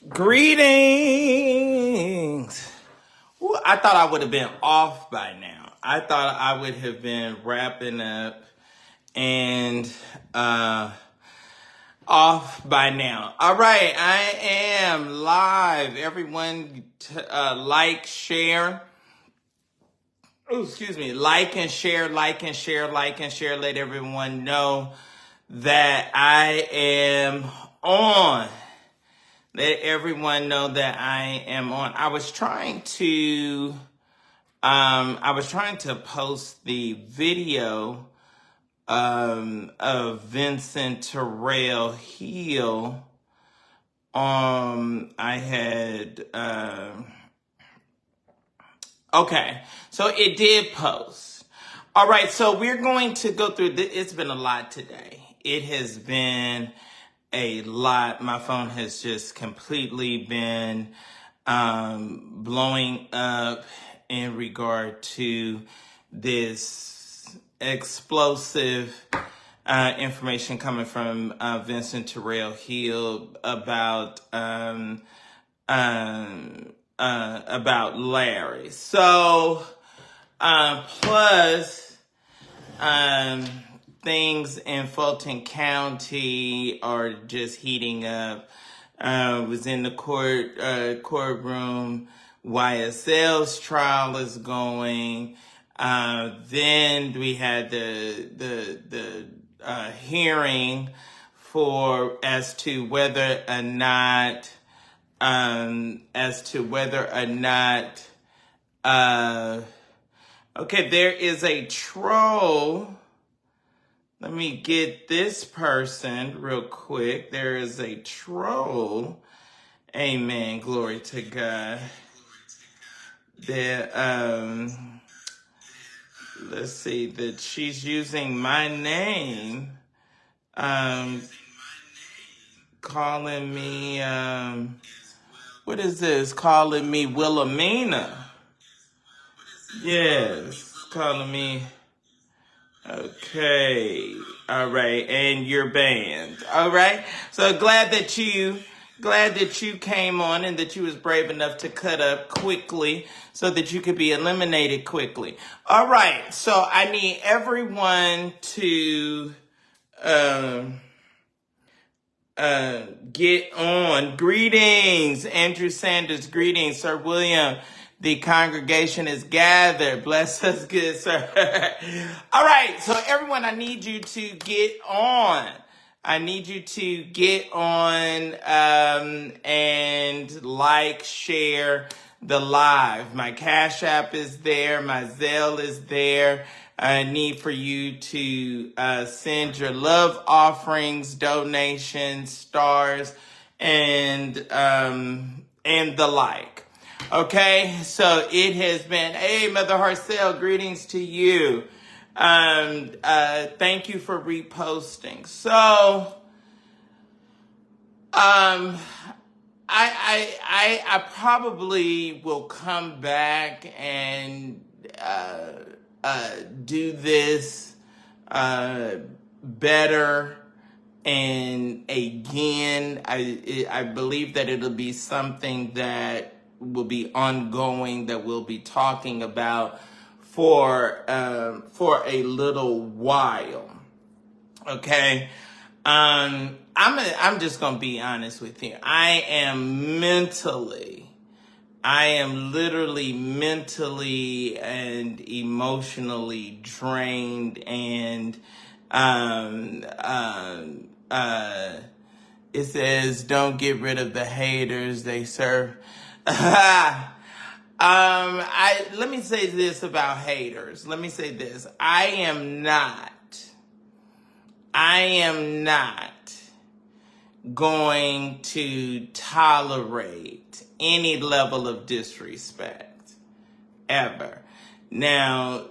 Greetings. Ooh, I thought I would have been off by now. I thought I would have been wrapping up and off by now. All right, I am live. Everyone, like, share. Oh, excuse me. Like and share, like and share, like and share. Let everyone know that I am on. Let everyone know that I am on. I was trying to post the video of Vincent Terrell Hill. I had okay, so it did post. All right, so we're going to go through this. It's been a lot today. It has been a lot. My phone has just completely been blowing up in regard to this explosive information coming from Vincent Terrell Hill about Larry. So plus things in Fulton County are just heating up. Was in the courtroom. YSL's trial is going. Then we had the hearing as to whether or not okay, there is a troll. Let me get this person real quick. There is a troll. Amen. Glory to God. Let's see, that she's using my name, calling me, what is this? Calling me Wilhelmina. Yes, calling me. Okay. All right. And you're banned. All right. So glad that you came on and that you was brave enough to cut up quickly so that you could be eliminated quickly. All right. So I need everyone to get on. Greetings, Andrew Sanders. Greetings, Sir William. The congregation is gathered. Bless us, good sir. All right, so everyone, I need you to get on. I need you to get on and like, share the live. My Cash App is there. My Zelle is there. I need for you to send your love offerings, donations, stars, and the like. Okay, so it has been, hey, Mother Harcel, greetings to you. Thank you for reposting. So, I probably will come back and do this better. And again, I believe that it'll be something that will be ongoing, that we'll be talking about for a little while. Okay. I'm just gonna be honest with you. I am literally mentally and emotionally drained, and it says, don't get rid of the haters, they serve. Let me say this about haters. Let me say this. I am not going to tolerate any level of disrespect ever. Now,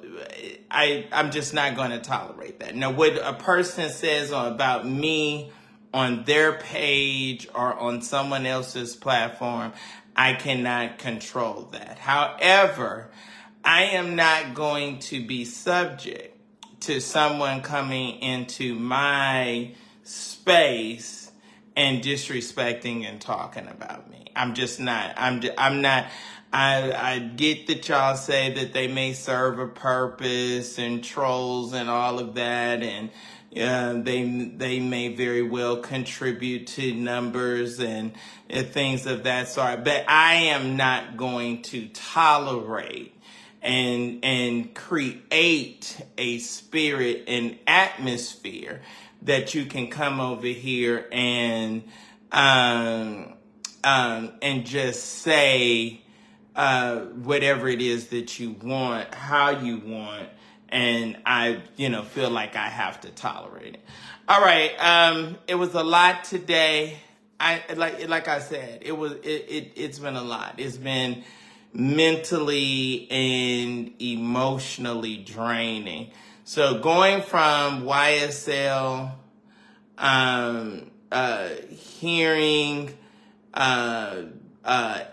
I'm just not going to tolerate that. Now, what a person says about me on their page or on someone else's platform, I cannot control that. However, I am not going to be subject to someone coming into my space and disrespecting and talking about me. I'm just not. I'm not. I get that y'all say that they may serve a purpose and trolls and all of that, and they may very well contribute to numbers and things of that sort. But I am not going to tolerate and create a spirit and atmosphere that you can come over here and just say whatever it is that you want, how you want, and I, feel like I have to tolerate it. All right, it was a lot today. Like I said, it's been a lot. It's been mentally and emotionally draining. So going from YSL, hearing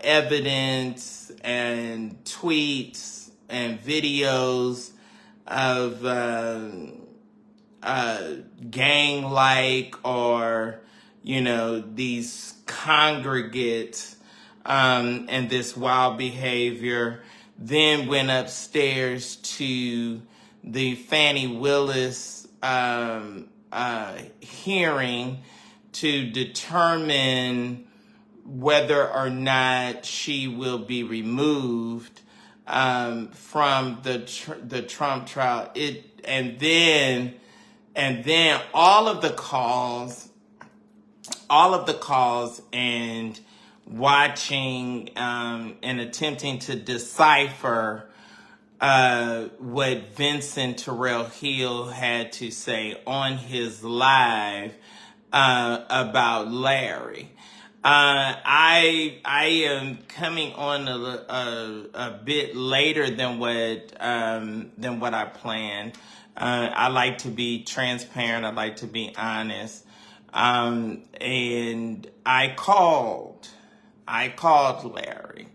evidence and tweets and videos of gang-like or, these congregates and this wild behavior, then went upstairs to the Fannie Willis hearing to determine whether or not she will be removed from the Trump trial. And then all of the calls and watching and attempting to decipher what Vincent Terrell Hill had to say on his live about Larry. I am coming on a bit later than what I planned. I like to be transparent. I like to be honest. And I called Larry.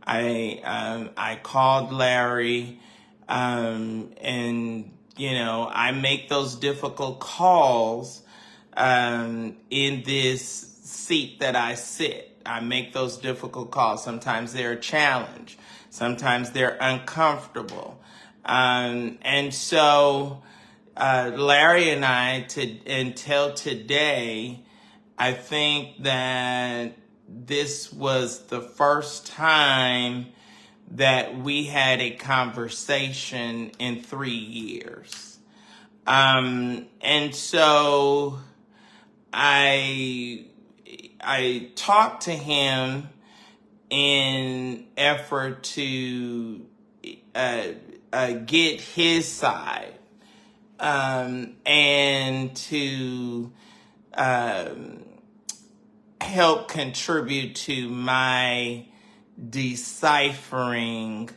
I called Larry, and I make those difficult calls in this seat that I sit. I make those difficult calls. Sometimes they're a challenge. Sometimes they're uncomfortable. And so Larry and I, until today, I think that this was the first time that we had a conversation in 3 years. And so I talked to him in effort to get his side and to help contribute to my deciphering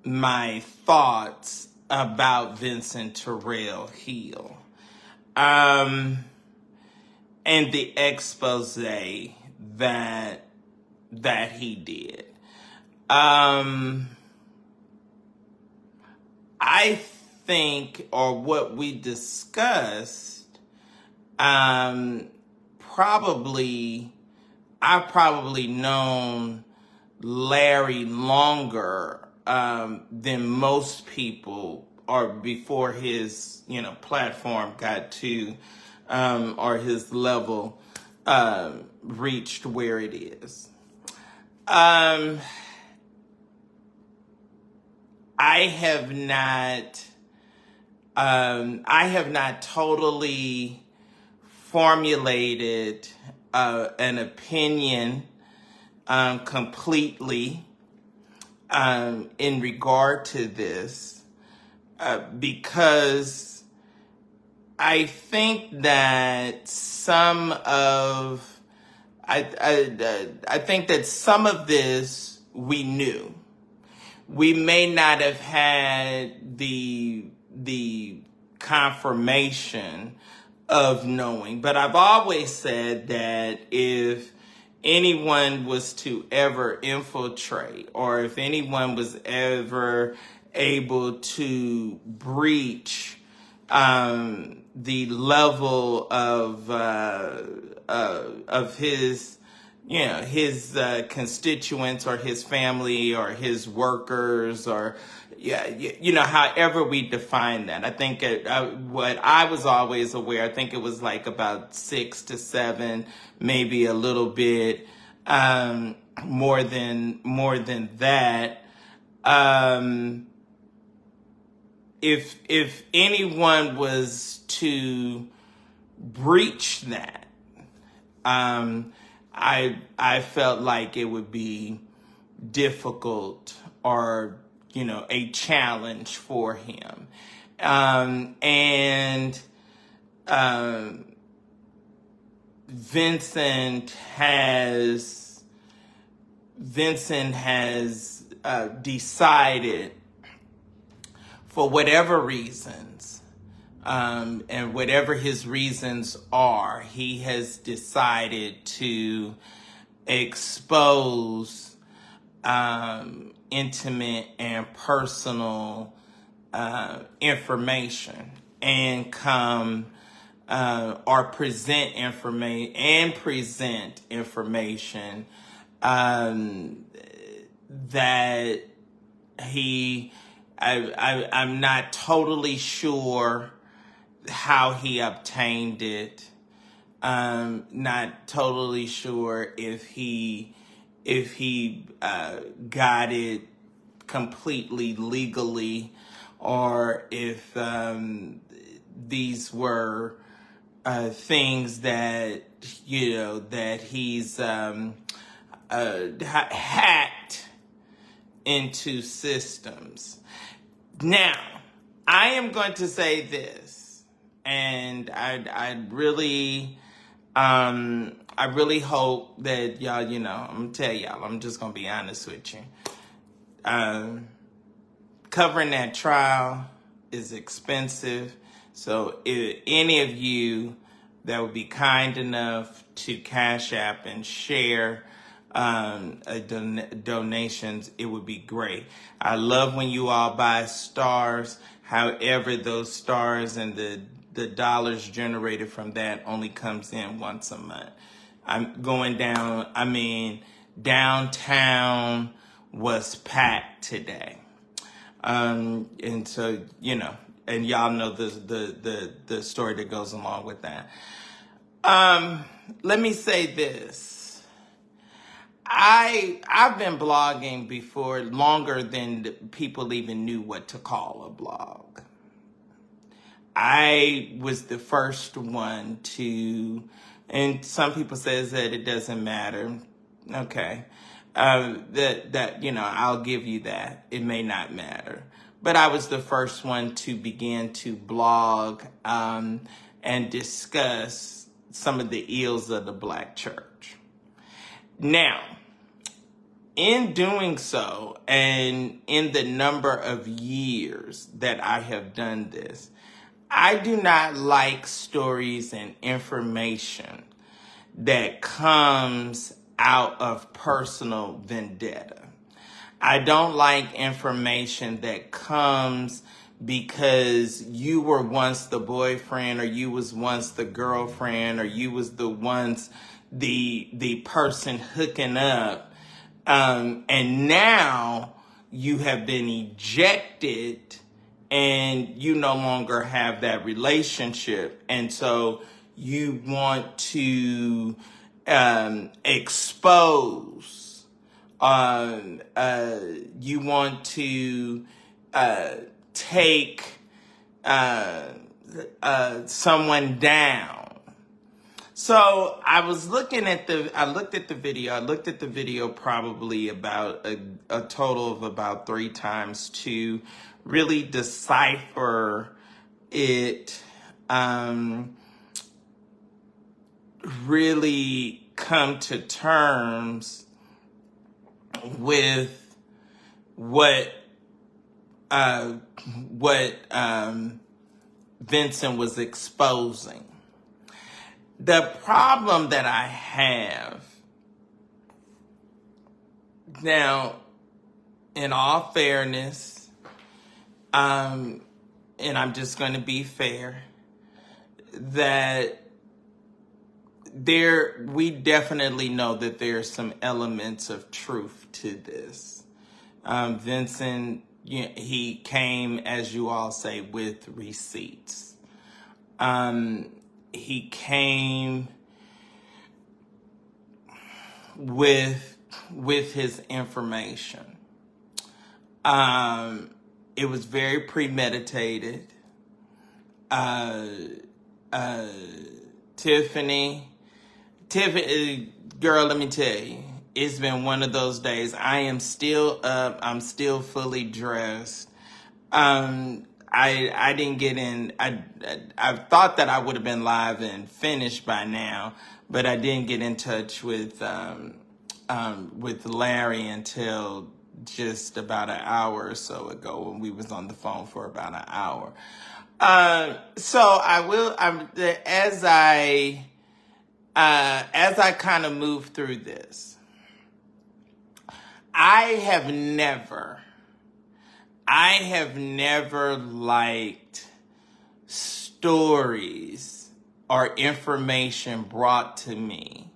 my thoughts about Vincent Terrell Hill and the expose that he did. I think, or what we discussed, I've probably known Larry longer than most people, or before his platform got to or his level reached where it is. I have not totally formulated an opinion completely in regard to this because I think that some of this we knew. We may not have had the confirmation of knowing, but I've always said that if anyone was to ever infiltrate, or if anyone was ever able to breach the level of his, his constituents or his family or his workers, or however we define that. I think what I was always aware, I think it was like about 6 to 7, maybe a little bit more than that. If anyone was to breach that, I felt like it would be difficult, or a challenge for him. And Vincent has decided, for whatever reasons, and whatever his reasons are, he has decided to expose intimate and personal information, and or present information that I'm not totally sure how he obtained it. Not totally sure if he got it completely legally, or if these were things that that he's hacked into systems. Now, I am going to say this, and I really hope that y'all, I'm gonna tell y'all, I'm just gonna be honest with you. Covering that trial is expensive, so if any of you that would be kind enough to Cash App and share donations, it would be great. I love when you all buy stars. However, those stars and the dollars generated from that only comes in once a month. I'm going down. Downtown was packed today, and so and y'all know the story that goes along with that. Let me say this. I've been blogging before longer than people even knew what to call a blog. I was the first one to, and some people says that it doesn't matter. Okay. I'll give you that. It may not matter. But I was the first one to begin to blog and discuss some of the ills of the Black church. Now, in doing so, and in the number of years that I have done this, I do not like stories and information that comes out of personal vendetta. I don't like information that comes because you were once the boyfriend, or you was once the girlfriend, or you was the once the person hooking up, and now you have been ejected and you no longer have that relationship, and so you want to expose, you want to take someone down. So I looked at the video probably about a total of about 3 times to really decipher it, really come to terms with what Vincent was exposing. The problem that I have now, in all fairness, and and I'm just going to be fair, that we definitely know that there's some elements of truth to this. Vincent, he came, as you all say, with receipts. He came with his information. It was very premeditated. Tiffany, girl, let me tell you, it's been one of those days. I am still up. I'm still fully dressed. I didn't get in. I thought that I would have been live and finished by now, but I didn't get in touch with Larry until just about an hour or so ago, when we was on the phone for about an hour. So I will. As I kind of move through this, I have never liked stories or information brought to me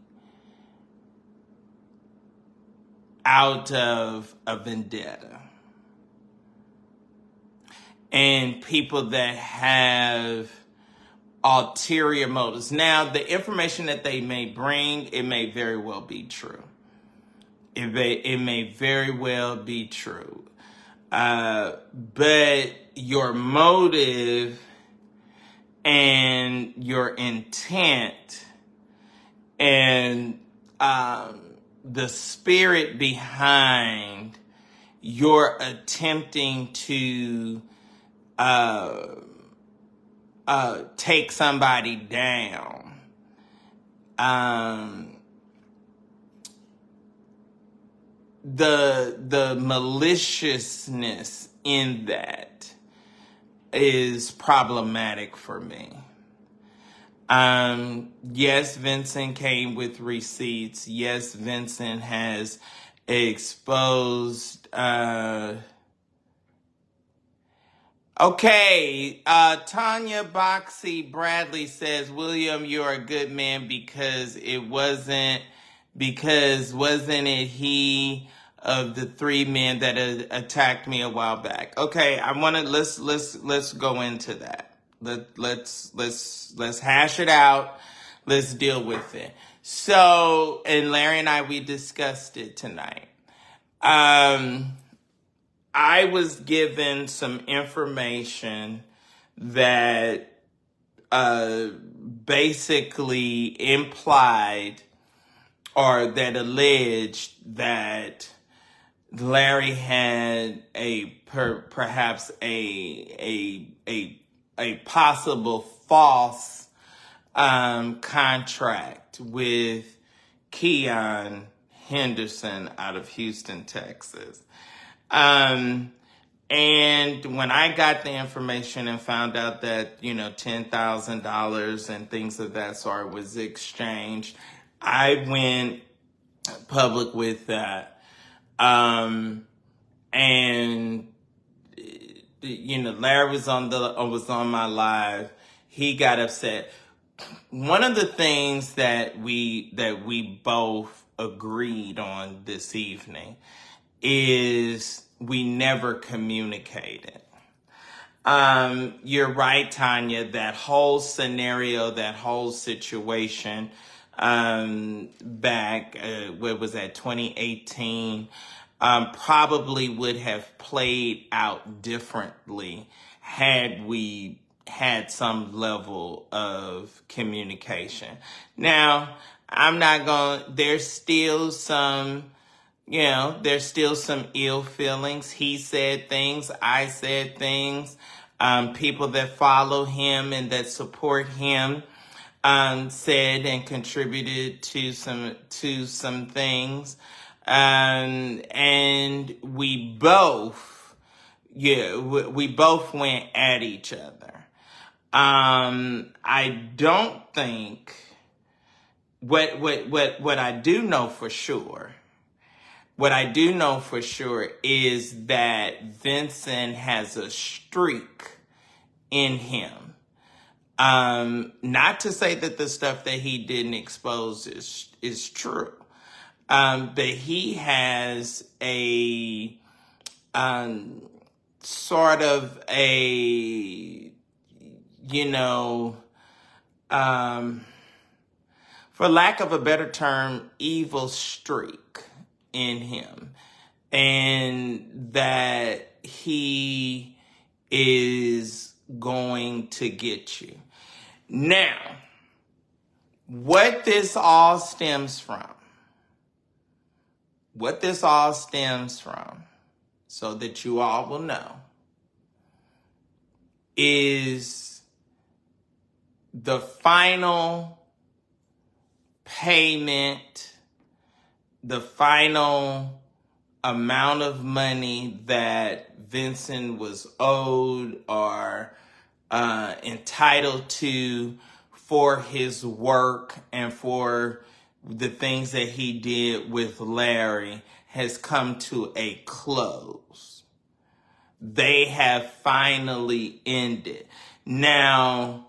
out of a vendetta. And people that have ulterior motives. Now, the information that they may bring, it may very well be true. It may very well be true. But your motive and your intent and the spirit behind your attempting to take somebody down, the maliciousness in that is problematic for me. Yes, Vincent came with receipts. Yes, Vincent has exposed. Okay, Tanya Boxy Bradley says, William, you're a good man because wasn't it he of the three men that attacked me a while back? Okay, let's go into that. Let's hash it out. Let's deal with it. So, and Larry and I, we discussed it tonight. I was given some information that basically implied or that alleged that Larry had perhaps a possible false contract with Keon Henderson out of Houston, Texas. And when I got the information and found out that, $10,000 and things of that sort was exchanged, I went public with that. And Larry was on my live. He got upset. One of the things that we both agreed on this evening is we never communicated. You're right, Tanya, that whole scenario, that whole situation, back, what was that, 2018, probably would have played out differently had we had some level of communication. Now, there's still some ill feelings. He said things, I said things. People that follow him and that support him said and contributed to some things. And we both went at each other. I don't think what I do know for sure. What I do know for sure is that Vincent has a streak in him. Not to say that the stuff that he didn't expose is true, but he has a sort of a, for lack of a better term, evil streak in him, and that he is going to get you. Now, what this all stems from, so that you all will know, is the final payment, the final amount of money that Vincent was owed or entitled to for his work and for the things that he did with Larry has come to a close. They have finally ended. Now,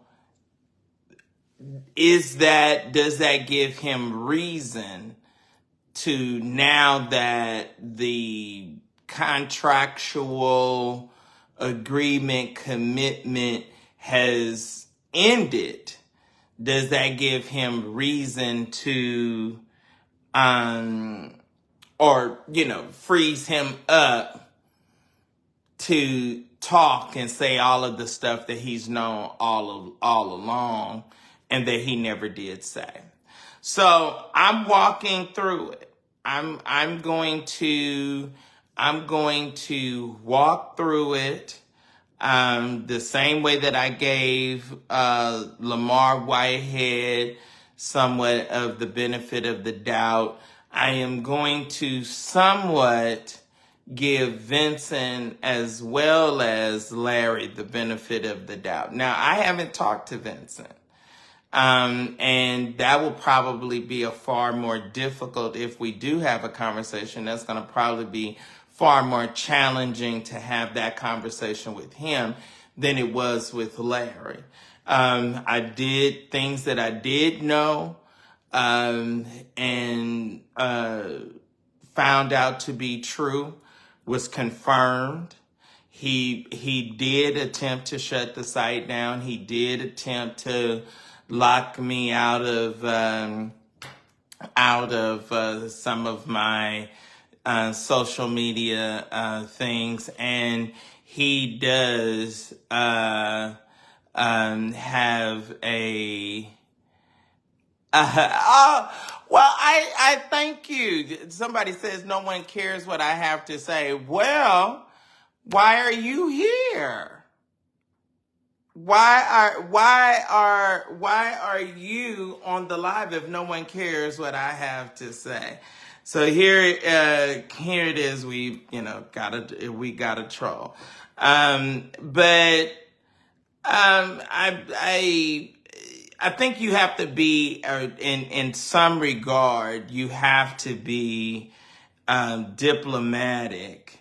does that give him reason to, now that the contractual agreement, commitment has ended, does that give him reason to, freeze him up to talk and say all of the stuff that he's known all along and that he never did say? So I'm walking through it. I'm going to walk through it the same way that I gave Lamar Whitehead somewhat of the benefit of the doubt. I am going to somewhat give Vincent as well as Larry the benefit of the doubt. Now, I haven't talked to Vincent. And that will probably be a far more difficult, if we do have a conversation, that's going to probably be far more challenging to have that conversation with him than it was with Larry. I did things that I did know, and found out to be true, was confirmed. He did attempt to shut the site down. He did attempt to lock me out of some of my social media things, and he does have a. Well, I thank you. Somebody says no one cares what I have to say. Well, why are you here? Why are you on the live if no one cares what I have to say? So here it is. We gotta troll. I think you have to be, in some regard, you have to be diplomatic,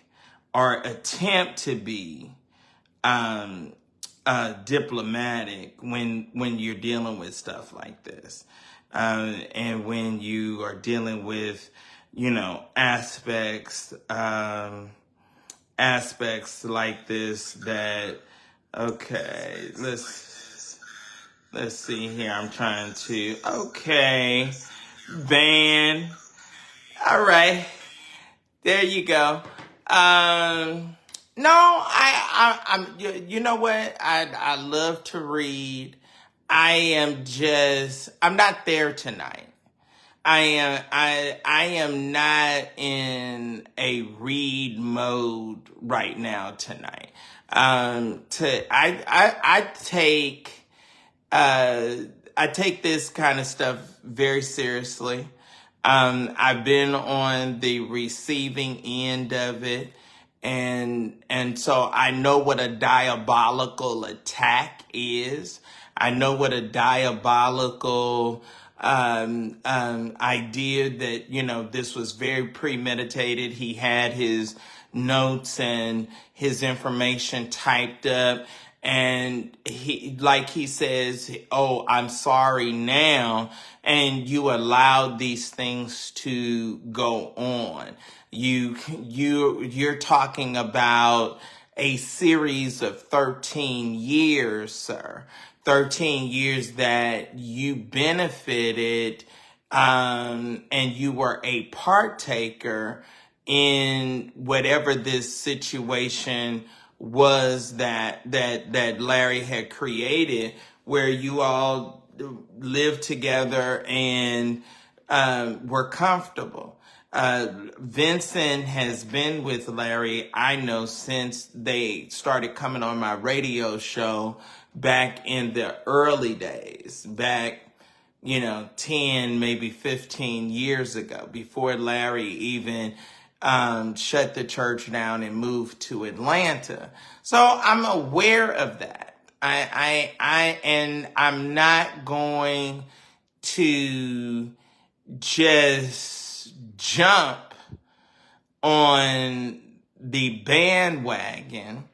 or attempt to be diplomatic when you're dealing with stuff like this, and when you are dealing with aspects like this. That, okay, let's see here. I'm trying to, okay, ban. All right, there you go. No, I'm. You know what? I love to read. I'm not there tonight. I am not in a read mode right now tonight. I take this kind of stuff very seriously. I've been on the receiving end of it. And so I know what a diabolical attack is. I know what a diabolical idea that, this was very premeditated. He had his notes and his information typed up, And he says, oh, I'm sorry now. And you allowed these things to go on. You're talking about a series of 13 years, sir. 13 years that you benefited, and you were a partaker in whatever this situation was that Larry had created, where you all lived together and were comfortable. Vincent has been with Larry, I know, since they started coming on my radio show back in the early days, back 10, maybe 15 years ago, before Larry even shut the church down and moved to Atlanta. So I'm aware of that. And I'm not going to just jump on the bandwagon,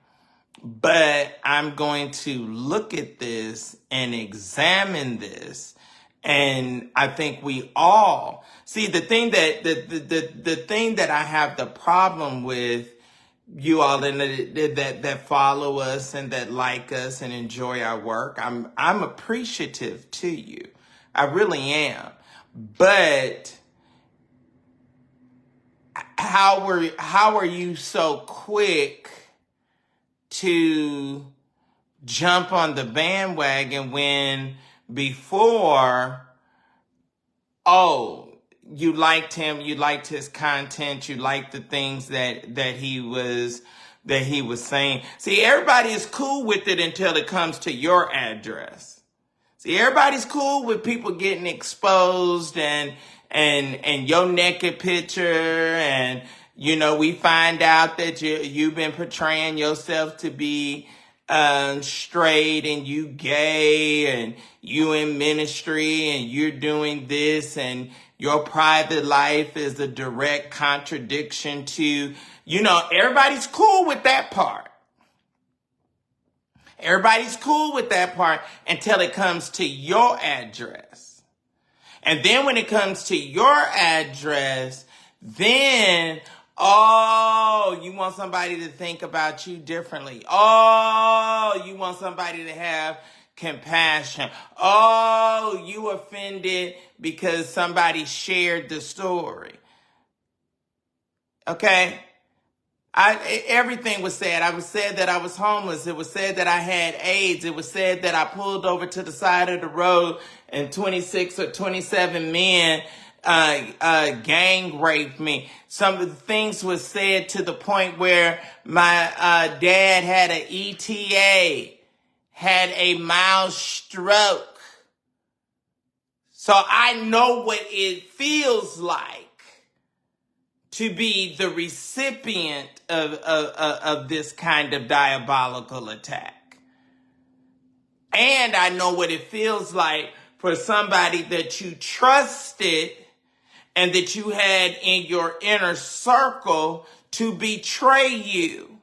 but I'm going to look at this and examine this. And I think we all see the thing that I have the problem with, you all that follow us and that like us and enjoy our work. I'm appreciative to you. I really am. But how are you so quick to jump on the bandwagon when before, oh, you liked him, you liked his content, you liked the things that he was saying. See, everybody is cool with it until it comes to your address. See, everybody's cool with people getting exposed and your naked picture, and we find out that you've been portraying yourself to be straight, and you gay, and you in ministry, and you're doing this, and your private life is a direct contradiction to, everybody's cool with that part. Everybody's cool with that part until it comes to your address. And then when it comes to your address, then, oh, you want somebody to think about you differently. Oh, you want somebody to have compassion. Oh, you offended because somebody shared the story. Okay? Everything was said. I was said that I was homeless. It was said that I had AIDS. It was said that I pulled over to the side of the road and 26 or 27 men gang raped me. Some of the things was said to the point where my dad had an ETA, had a mild stroke. So I know what it feels like to be the recipient of this kind of diabolical attack. And I know what it feels like for somebody that you trusted and that you had in your inner circle to betray you.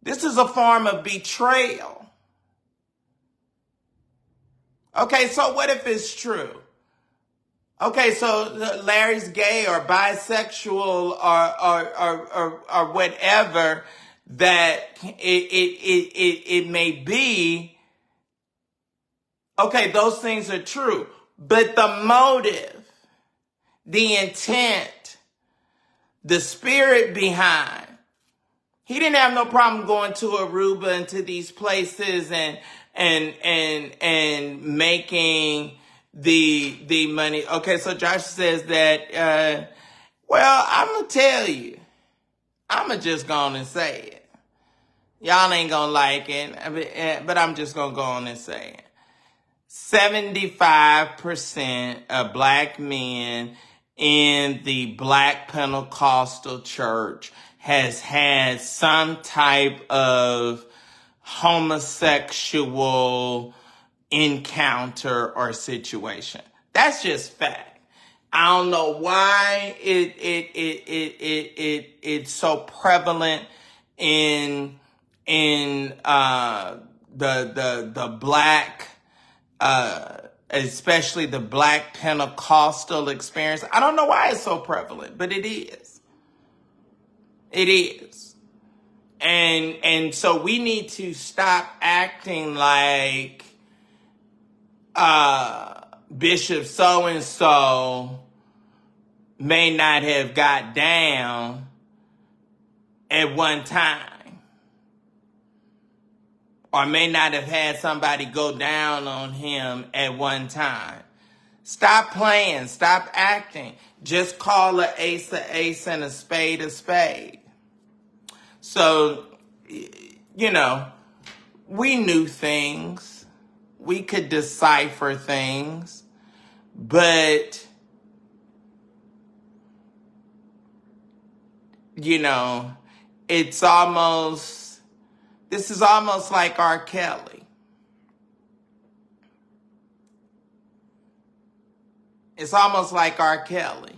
This is a form of betrayal. Okay, so what if it's true? Okay, so Larry's gay or bisexual or whatever that it may be. Okay, those things are true. But the motive, the intent, the spirit behind, he didn't have no problem going to Aruba and to these places and making the money. Okay, so Josh says that, well, I'm going to tell you. I'm going to just go on and say it. Y'all ain't going to like it, but I'm just going to go on and say it. 75% of black men in the Black Pentecostal church has had some type of homosexual encounter or situation. That's just fact. I don't know why it's so prevalent in in the black, especially the black Pentecostal experience. I don't know why it's so prevalent, but it is. It is. And so we need to stop acting like Bishop so-and-so may not have got down at one time, or may not have had somebody go down on him at one time. Stop playing. Stop acting. Just call an ace and a spade a spade. So, you know, we knew things. We could decipher things. But, you know, this is almost like R. Kelly. It's almost like R. Kelly.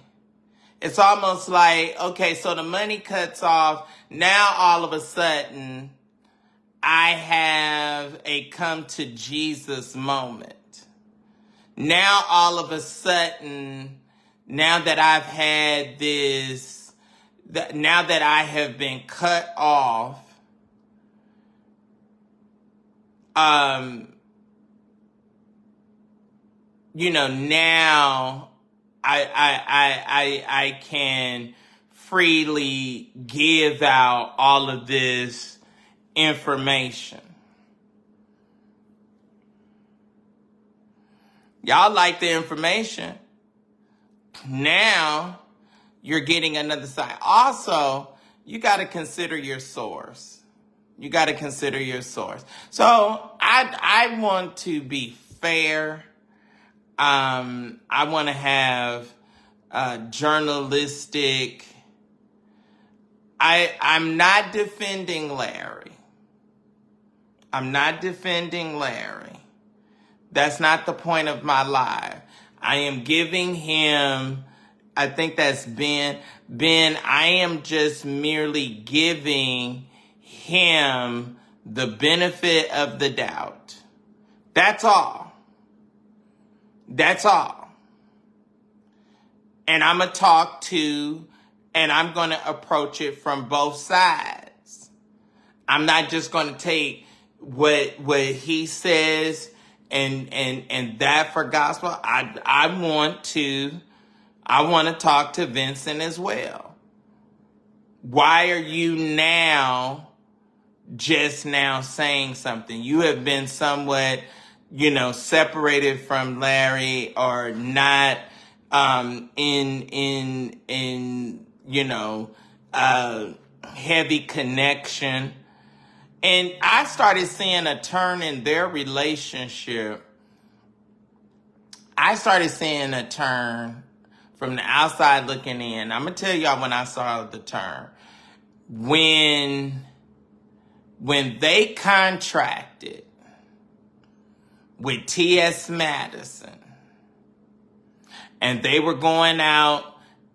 It's almost like, okay, so the money cuts off. Now all of a sudden, I have a come to Jesus moment. Now all of a sudden, now that I've had this, now that I have been cut off, you know, now I can freely give out all of this information. Y'all like the information. Now you're getting another side. Also, you got to consider your source. You got to consider your source. So I want to be fair. I want to have journalistic. I'm not defending Larry. I'm not defending Larry. That's not the point of my live. I am giving him, I think that's Ben. Ben, I am just merely giving him the benefit of the doubt. That's all. That's all. And I'm going to talk to, and I'm going to approach it from both sides. I'm not just going to take what he says and that for gospel. I want to talk to Vincent as well. Why are you now just now saying something? You have been somewhat, you know, separated from Larry, or not in you know, heavy connection. And I started seeing a turn in their relationship. I started seeing a turn from the outside looking in. I'm going to tell y'all when I saw the turn. When they contracted with T.S. Madison, and they were going out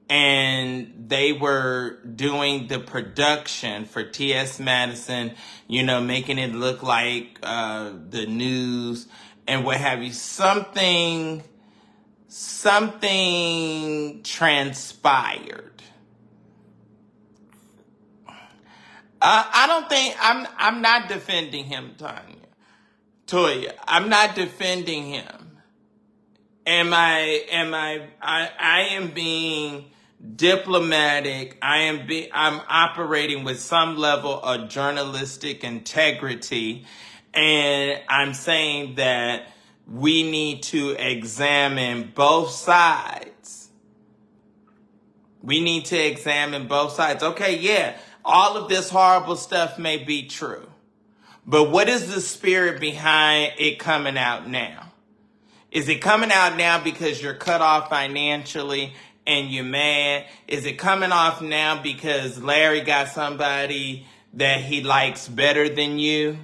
and they were doing the production for T.S. Madison, you know, making it look like the news and what have you. Something transpired. I don't think I'm not defending him, Toya. I'm not defending him. I am being diplomatic. I'm operating with some level of journalistic integrity, and I'm saying that we need to examine both sides. We need to examine both sides. Okay, yeah, all of this horrible stuff may be true, but what is the spirit behind it coming out now? Is it coming out now because you're cut off financially and you're mad? Is it coming off now because Larry got somebody that he likes better than you,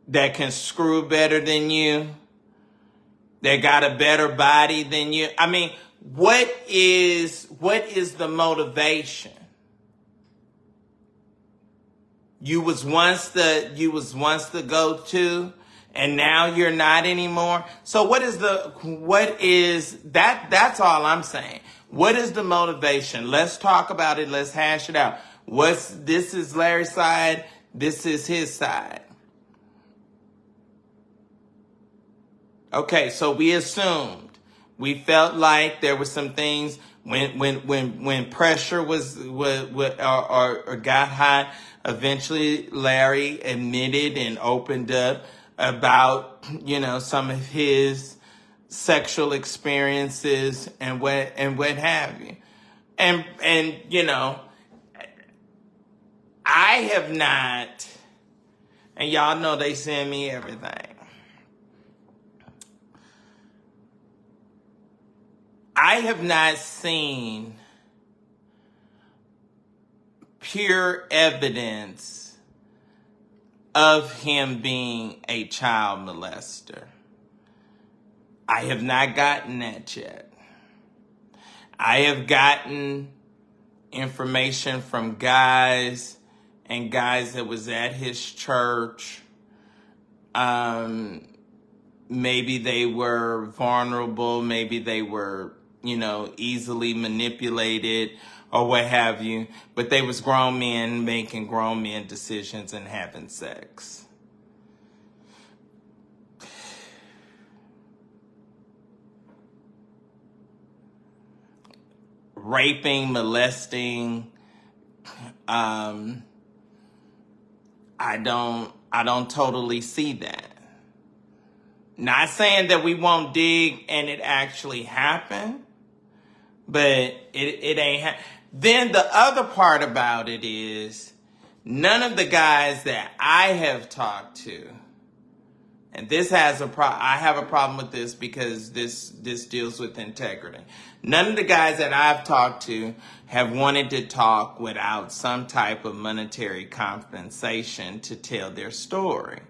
that can screw better than you, that got a better body than you? I mean, what is the motivation? You was once the go-to, and now you're not anymore. So what is that? That's all I'm saying. What is the motivation? Let's talk about it. Let's hash it out. This is Larry's side. This is his side. Okay, so we assumed, we felt like there were some things when pressure was or got high. Eventually, Larry admitted and opened up about some of his sexual experiences and what have you, and I have not, and y'all know they send me everything. I have not seen pure evidence of him being a child molester. I have not gotten that yet. I have gotten information from guys that was at his church. Maybe they were vulnerable. Maybe they were, easily manipulated or what have you. But they was grown men making grown men decisions and having sex. Raping, molesting, I don't totally see that. Not saying that we won't dig and it actually happened, but it ain't. Then the other part about it is none of the guys that I have talked to, and this has I have a problem with this because this deals with integrity. None of the guys that I've talked to have wanted to talk without some type of monetary compensation to tell their story.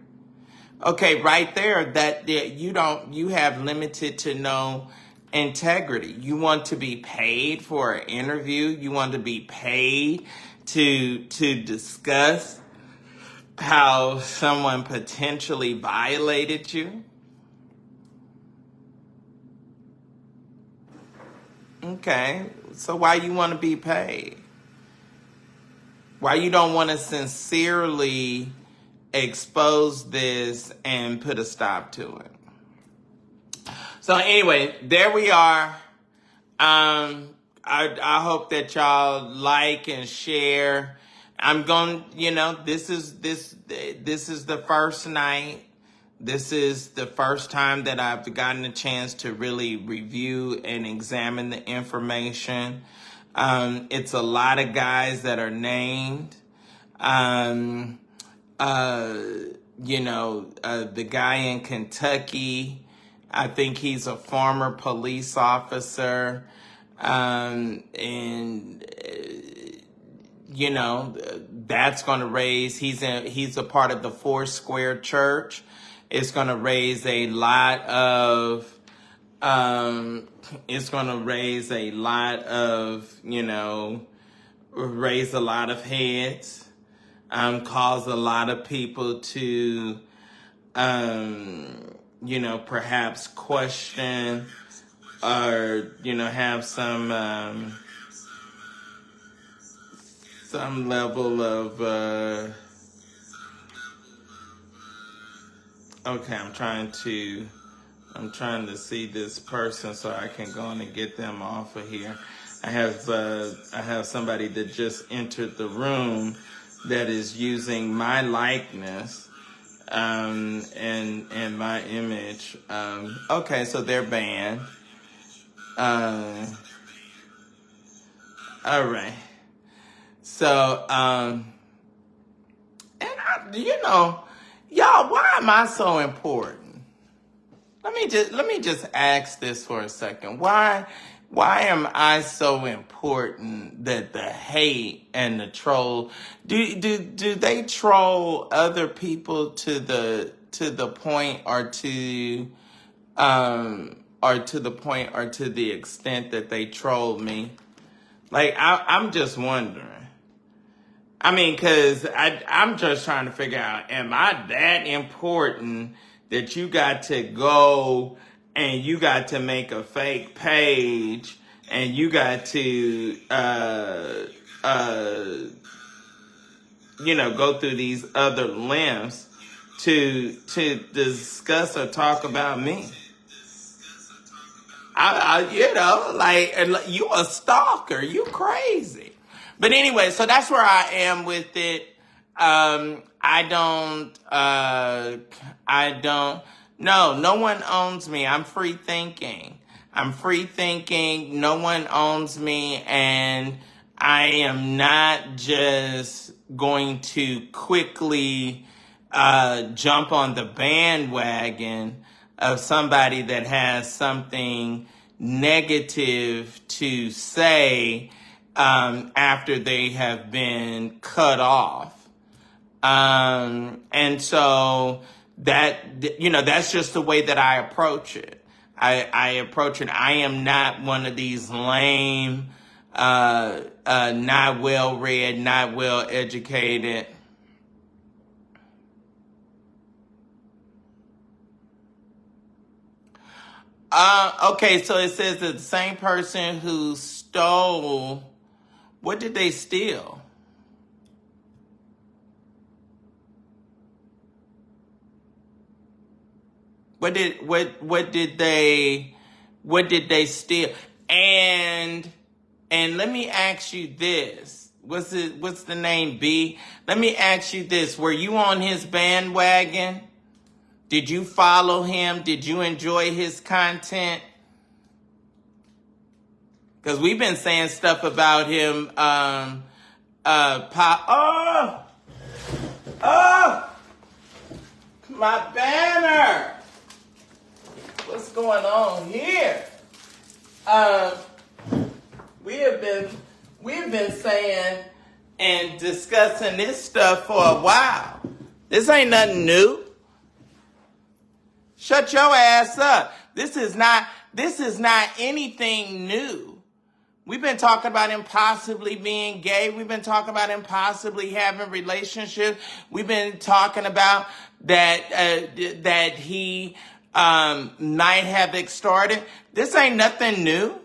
Okay, right there, that you have limited to no integrity. You want to be paid for an interview. You want to be paid to discuss how someone potentially violated you. Okay, so why you want to be paid? Why you don't want to sincerely expose this and put a stop to it? So anyway, there we are. I hope that y'all like and share. I'm going, this is the first night. This is the first time that I've gotten a chance to really review and examine the information. It's a lot of guys that are named. The guy in Kentucky, I think he's a former police officer. That's going to raise, he's a part of the Foursquare Church. It's going to raise a lot of, raise a lot of heads, cause a lot of people to, perhaps question or, have some level of, okay, I'm trying to see this person so I can go on and get them off of here. I have somebody that just entered the room that is using my likeness, and my image. Okay, so they're banned. All right. So, and y'all, why am I so important? Let me just ask this for a second. Why am I so important that the hate and the troll, do they troll other people to the point or to the extent that they troll me? Like, I'm just wondering. I mean, because I'm just trying to figure out, am I that important that you got to go and you got to make a fake page and you got to, go through these other lengths to discuss or talk about me? You a stalker, you crazy. But anyway, so that's where I am with it. No one owns me. I'm free thinking. No one owns me, and I am not just going to quickly jump on the bandwagon of somebody that has something negative to say after they have been cut off. And so that's just the way that I approach it. I approach it. I am not one of these lame, not well read, not well educated. Okay, so it says that the same person who stole, what did they steal? What did they steal? And let me ask you this. What's the name, B? Let me ask you this. Were you on his bandwagon? Did you follow him? Did you enjoy his content? Because we've been saying stuff about him. My banner. What's going on here? We've been saying and discussing this stuff for a while. This ain't nothing new. Shut your ass up. This is not anything new. We've been talking about him possibly being gay. We've been talking about him possibly having relationships. We've been talking about that he might have extorted. This ain't nothing new.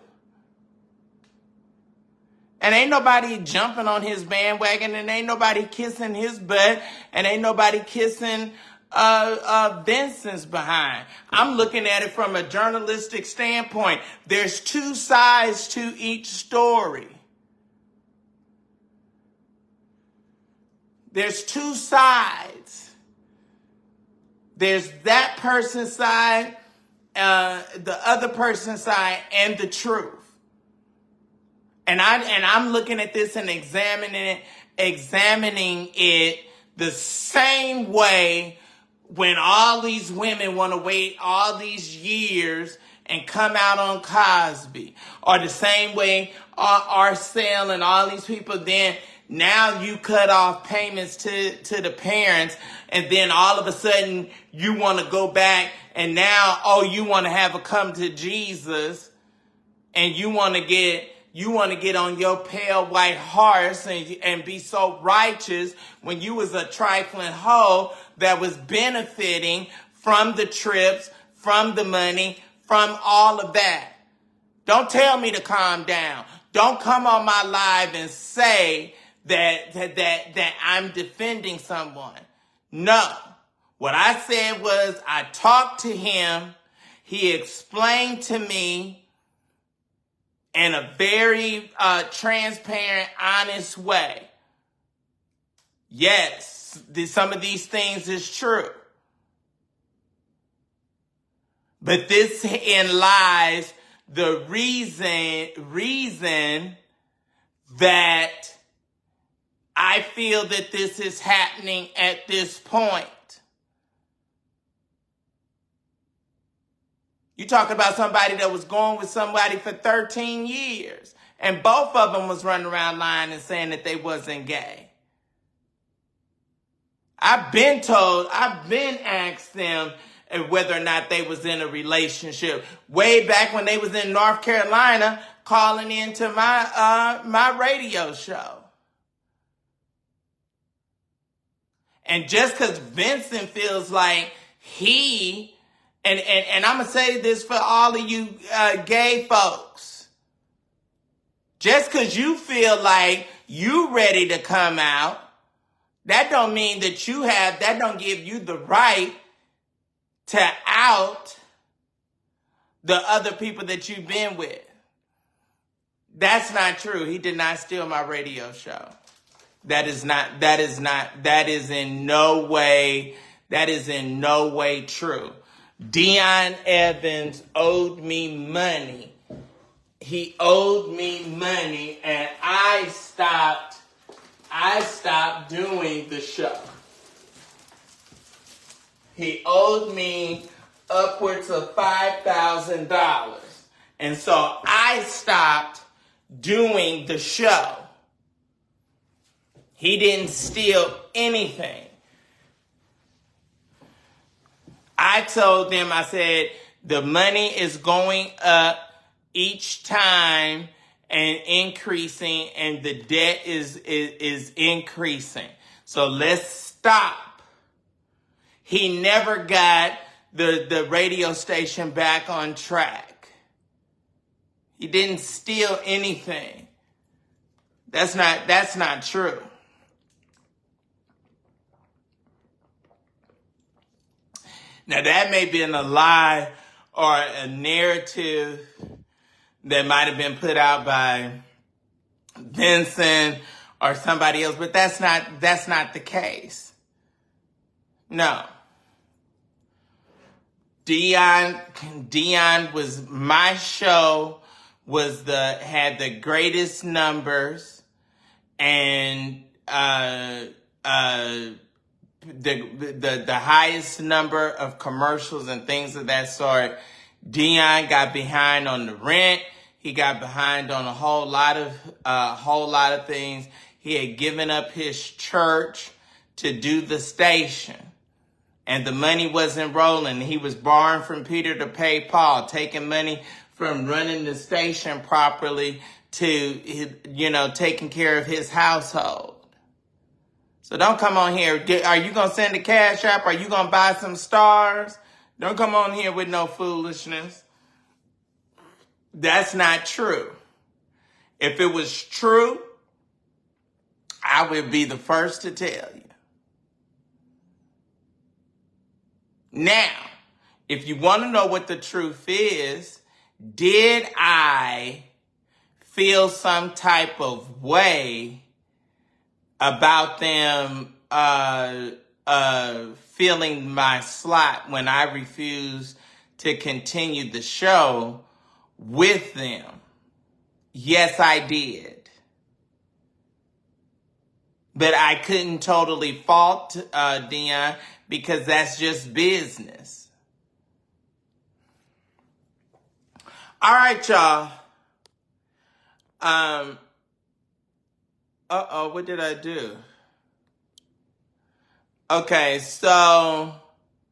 And ain't nobody jumping on his bandwagon, and ain't nobody kissing his butt, and ain't nobody kissing Vincent's behind. I'm looking at it from a journalistic standpoint. There's two sides to each story. There's two sides. There's that person's side, the other person's side, and the truth. And I'm looking at this and examining it the same way when all these women want to wait all these years and come out on Cosby, or the same way Arcel and all these people, then now you cut off payments to the parents, and then all of a sudden you want to go back and now, you want to have a come to Jesus, and you want to get on your pale white horse and be so righteous when you was a trifling hoe that was benefiting from the trips, from the money, from all of that. Don't tell me to calm down. Don't come on my live and say that I'm defending someone. No. What I said was I talked to him. He explained to me in a very transparent, honest way. Yes, some of these things is true. But this in lies the reason that I feel that this is happening at this point. You talk about somebody that was going with somebody for 13 years, and both of them was running around lying and saying that they wasn't gay. I've been asked them whether or not they was in a relationship way back when they was in North Carolina calling into my radio show. And just because Vincent feels like and I'm going to say this for all of you gay folks, just because you feel like you ready to come out, that don't mean that don't give you the right to out the other people that you've been with. That's not true. He did not steal my radio show. That is in no way true. Deion Evans owed me money. He owed me money, and I stopped doing the show. He owed me upwards of $5,000. And so I stopped doing the show. He didn't steal anything. I told them, I said, the money is going up each time and increasing, and the debt is increasing. So let's stop. He never got the radio station back on track. He didn't steal anything. That's not true. Now that may have been a lie or a narrative that might have been put out by Vincent or somebody else, but that's not the case. No. Deion was my show, had the greatest numbers, and the highest number of commercials and things of that sort. Deion got behind on the rent. He got behind on a whole lot of things. He had given up his church to do the station, and the money wasn't rolling. He was borrowing from Peter to pay Paul, taking money from running the station properly to, taking care of his household. So don't come on here. Are you going to send a cash app? Are you going to buy some stars? Don't come on here with no foolishness. That's not true. If it was true, I would be the first to tell you. Now, if you want to know what the truth is, did I feel some type of way about them filling my slot when I refused to continue the show with them? Yes, I did. But I couldn't totally fault Deion, because that's just business. All right, y'all. What did I do? Okay, so I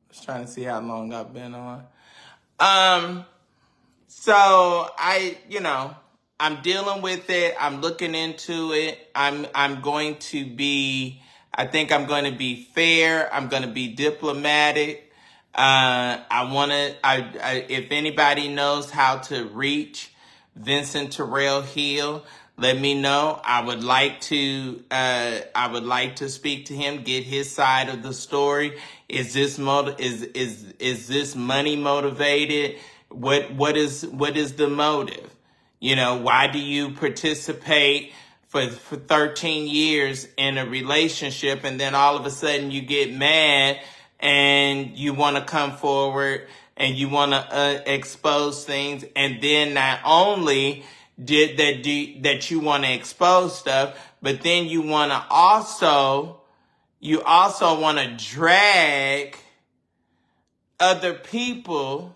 was trying to see how long I've been on. So I'm dealing with it. I'm looking into it. I'm going to be fair. I'm going to be diplomatic. If anybody knows how to reach Vincent Terrell Hill, let me know. I would like to speak to him, get his side of the story. Is this money motivated? What is the motive? Why do you participate for 13 years in a relationship, and then all of a sudden you get mad and you want to come forward and you want to expose things, and then not only that you want to expose stuff, but then you also want to drag other people.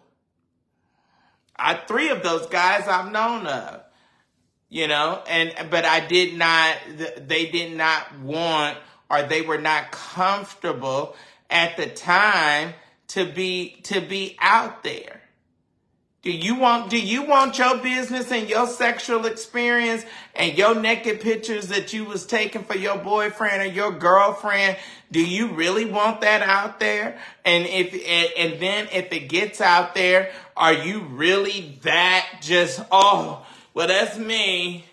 3 of those guys I've known of, but they did not want, or they were not comfortable at the time to be out there. Do you want your business and your sexual experience and your naked pictures that you was taking for your boyfriend or your girlfriend? Do you really want that out there? And then if it gets out there, are you really that just, oh, well, that's me.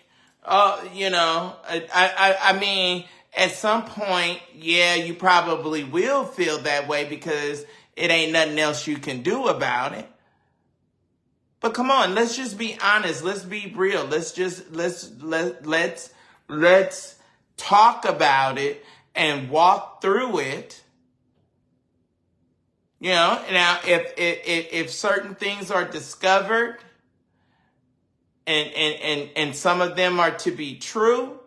I mean, at some point, yeah, you probably will feel that way because it ain't nothing else you can do about it. But come on, let's just be honest. Let's be real. Let's talk about it and walk through it. Now if certain things are discovered and some of them are to be true,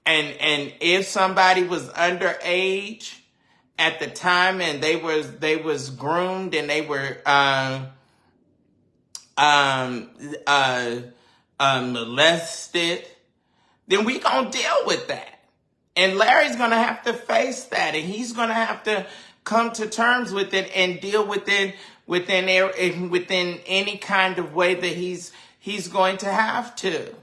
and if somebody was underage at the time and they was groomed and they were molested, then we gonna deal with that. And Larry's gonna have to face that, and he's gonna have to come to terms with it and deal with it within any kind of way that he's going to have to.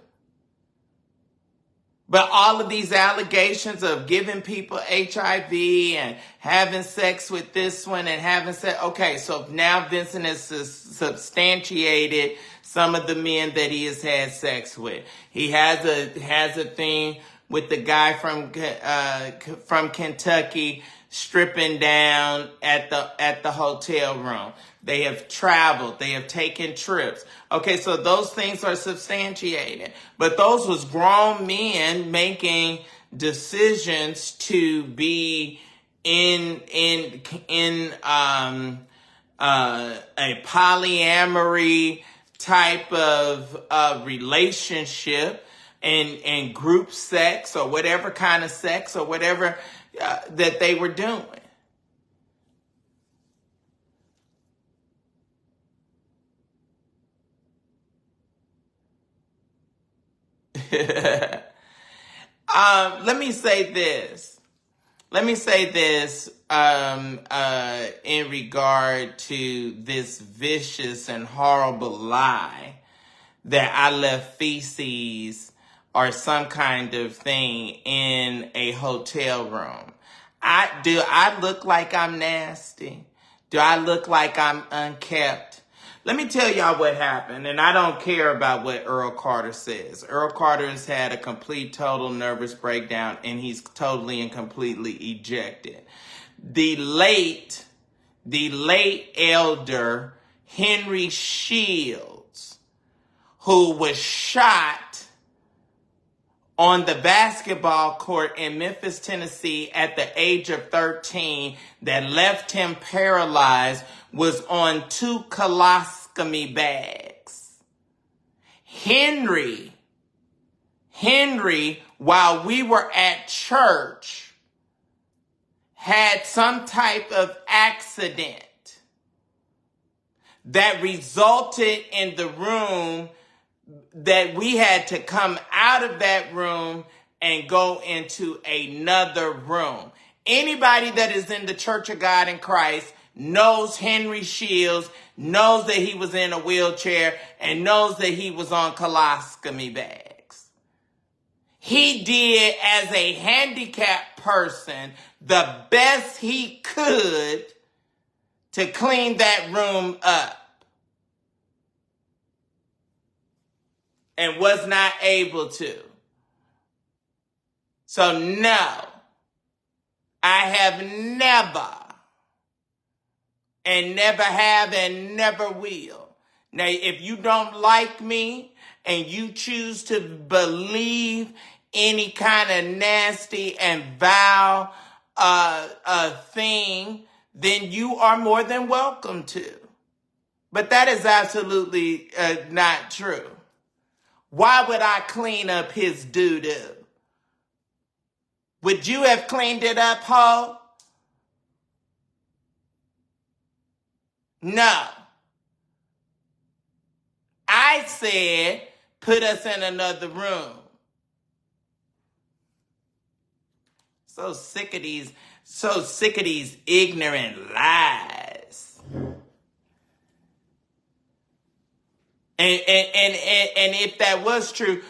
But all of these allegations of giving people HIV and having sex with this one and having sex, okay, so now Vincent has substantiated some of the men that he has had sex with. He has a thing with the guy from Kentucky stripping down at the hotel room. They have traveled. They have taken trips. Okay, so those things are substantiated. But those was grown men making decisions to be in a polyamory type of relationship and group sex or whatever kind of sex or whatever that they were doing. Let me say this. In regard to this vicious and horrible lie that I left feces or some kind of thing in a hotel room. Do I look like I'm nasty? Do I look like I'm unkept? Let me tell y'all what happened, and I don't care about what Earl Carter says. Earl Carter has had a complete, total nervous breakdown, and he's totally and completely ejected. The late elder Henry Shields, who was shot on the basketball court in Memphis, Tennessee at the age of 13 that left him paralyzed, was on 2 colostomy bags. Henry, while we were at church, had some type of accident that resulted in the room that we had to come out of that room and go into another room. Anybody that is in the Church of God in Christ knows Henry Shields, knows that he was in a wheelchair, and knows that he was on colostomy bags. He did, as a handicapped person, the best he could to clean that room up, and was not able to. So no, I have never, and never have, and never will. Now, if you don't like me and you choose to believe any kind of nasty and vile thing, then you are more than welcome to. But that is absolutely not true. Why would I clean up his doo-doo? Would you have cleaned it up, ho? No. I said, put us in another room. So sick of these ignorant lies. And if that was true,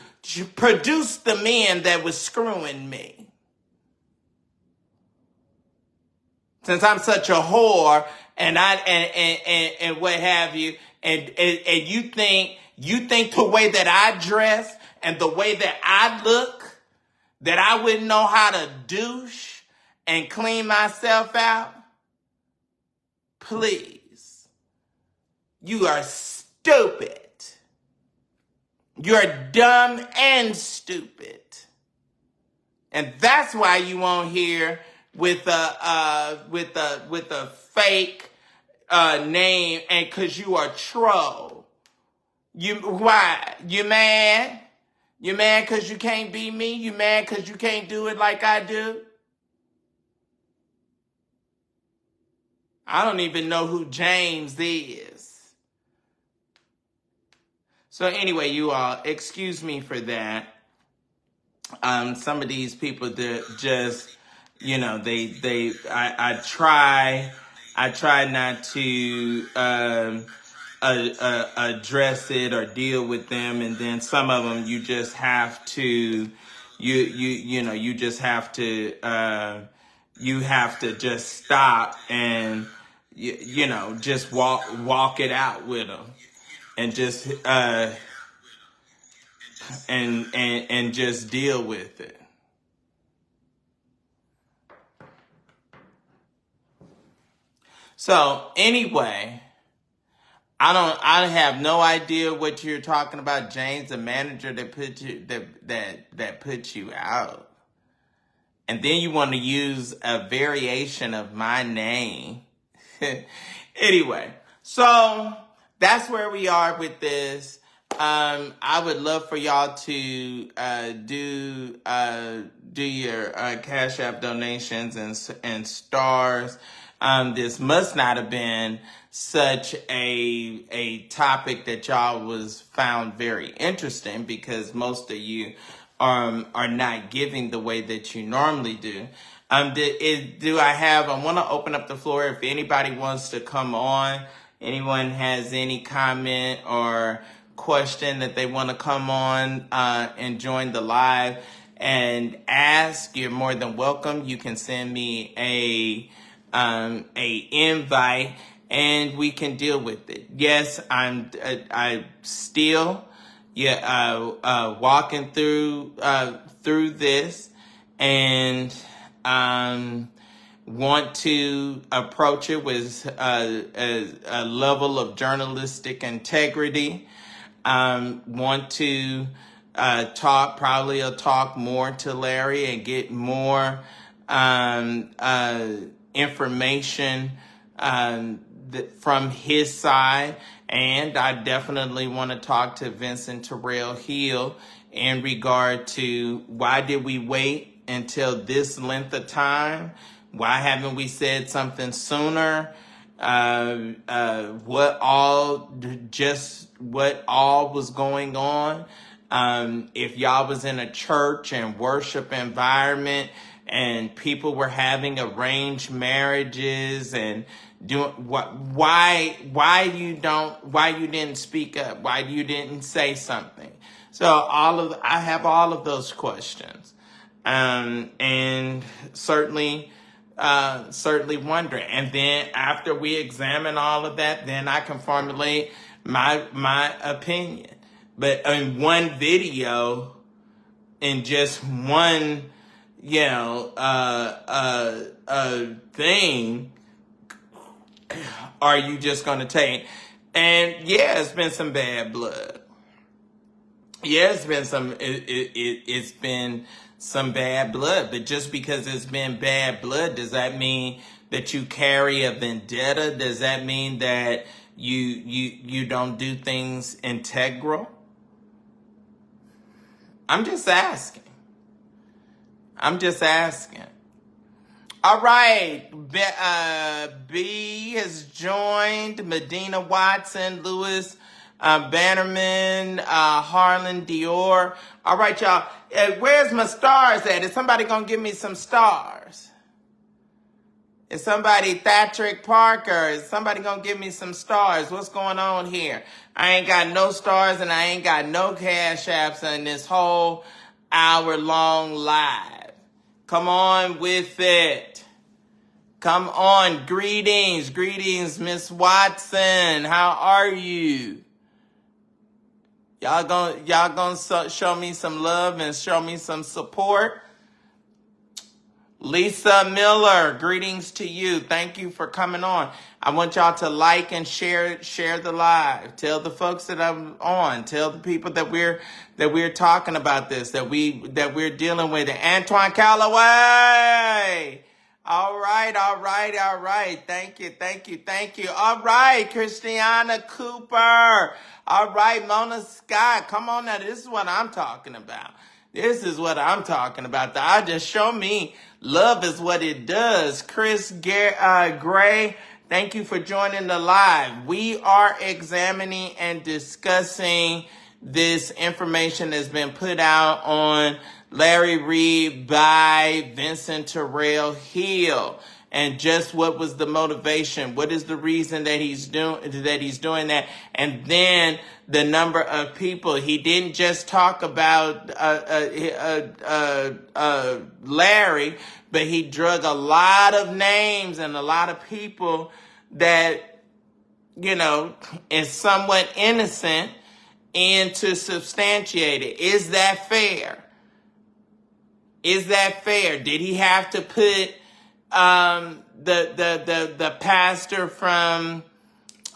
produce the men that was screwing me. Since I'm such a whore and what have you, and you think the way that I dress and the way that I look, that I wouldn't know how to douche and clean myself out? Please. You are stupid. You're dumb and stupid. And that's why you won't hear with a fake name, and because you are troll. Why? You mad? You mad because you can't be me? You mad because you can't do it like I do? I don't even know who James is. So anyway, you all, excuse me for that. Some of these people that just, I try not to address it or deal with them, and then some of them you just have to, you just have to, you have to just stop and just walk it out with them, and just and just deal with it. So anyway, I have no idea what you're talking about, James, the manager that put you that put you out. And then you want to use a variation of my name. Anyway, so that's where we are with this. I would love for y'all to do your Cash App donations and stars. This must not have been such a topic that y'all was found very interesting, because most of you are not giving the way that you normally do. I want to open up the floor if anybody wants to come on. Anyone has any comment or question that they want to come on and join the live and ask, you're more than welcome. You can send me a invite and we can deal with it. Yes, I still walking through this, and want to approach it with a level of journalistic integrity. Want to probably I'll talk more to Larry and get more information from his side. And I definitely want to talk to Vincent Terrell Hill in regard to why did we wait until this length of time? Why haven't we said something sooner? What all was going on? If y'all was in a church and worship environment and people were having arranged marriages and doing why you didn't speak up? Why you didn't say something? So I have all of those questions, and certainly wondering. And then after we examine all of that, then I can formulate my opinion. But in one video, in just one, thing, are you just going to take? And yeah, it's been some bad blood. Yeah, it's been some bad blood. But just because it's been bad blood, does that mean that you carry a vendetta? Does that mean that you don't do things integral? I'm just asking. All right. B has joined. Medina Watson, Lewis Bannerman, Harlan Dior. All right, y'all. Where's my stars at? Is somebody going to give me some stars? Is somebody Patrick Parker? Is somebody gonna give me some stars? What's going on here? I ain't got no stars and I ain't got no cash apps in this whole hour-long live. Come on with it. Come on. Greetings. Greetings, Miss Watson. How are you? Y'all gonna show me some love and show me some support? Lisa Miller, greetings to you. Thank you for coming on. I want y'all to like and share the live. Tell the folks that I'm on. Tell the people that we're talking about this, that we're dealing with it. Antoine Calloway. All right. Thank you. All right, Christiana Cooper. All right, Mona Scott. Come on now. This is what I'm talking about. I just show me love is what it does. Chris Gray, thank you for joining the live. We are examining and discussing this information that's been put out on Larry Reid by Vincent Terrell Hill. And just what was the motivation? What is the reason that he's doing that? And then the number of people. He didn't just talk about Larry, but he drug a lot of names and a lot of people that, is somewhat innocent, and to substantiate it. Is that fair? Did he have to put the pastor from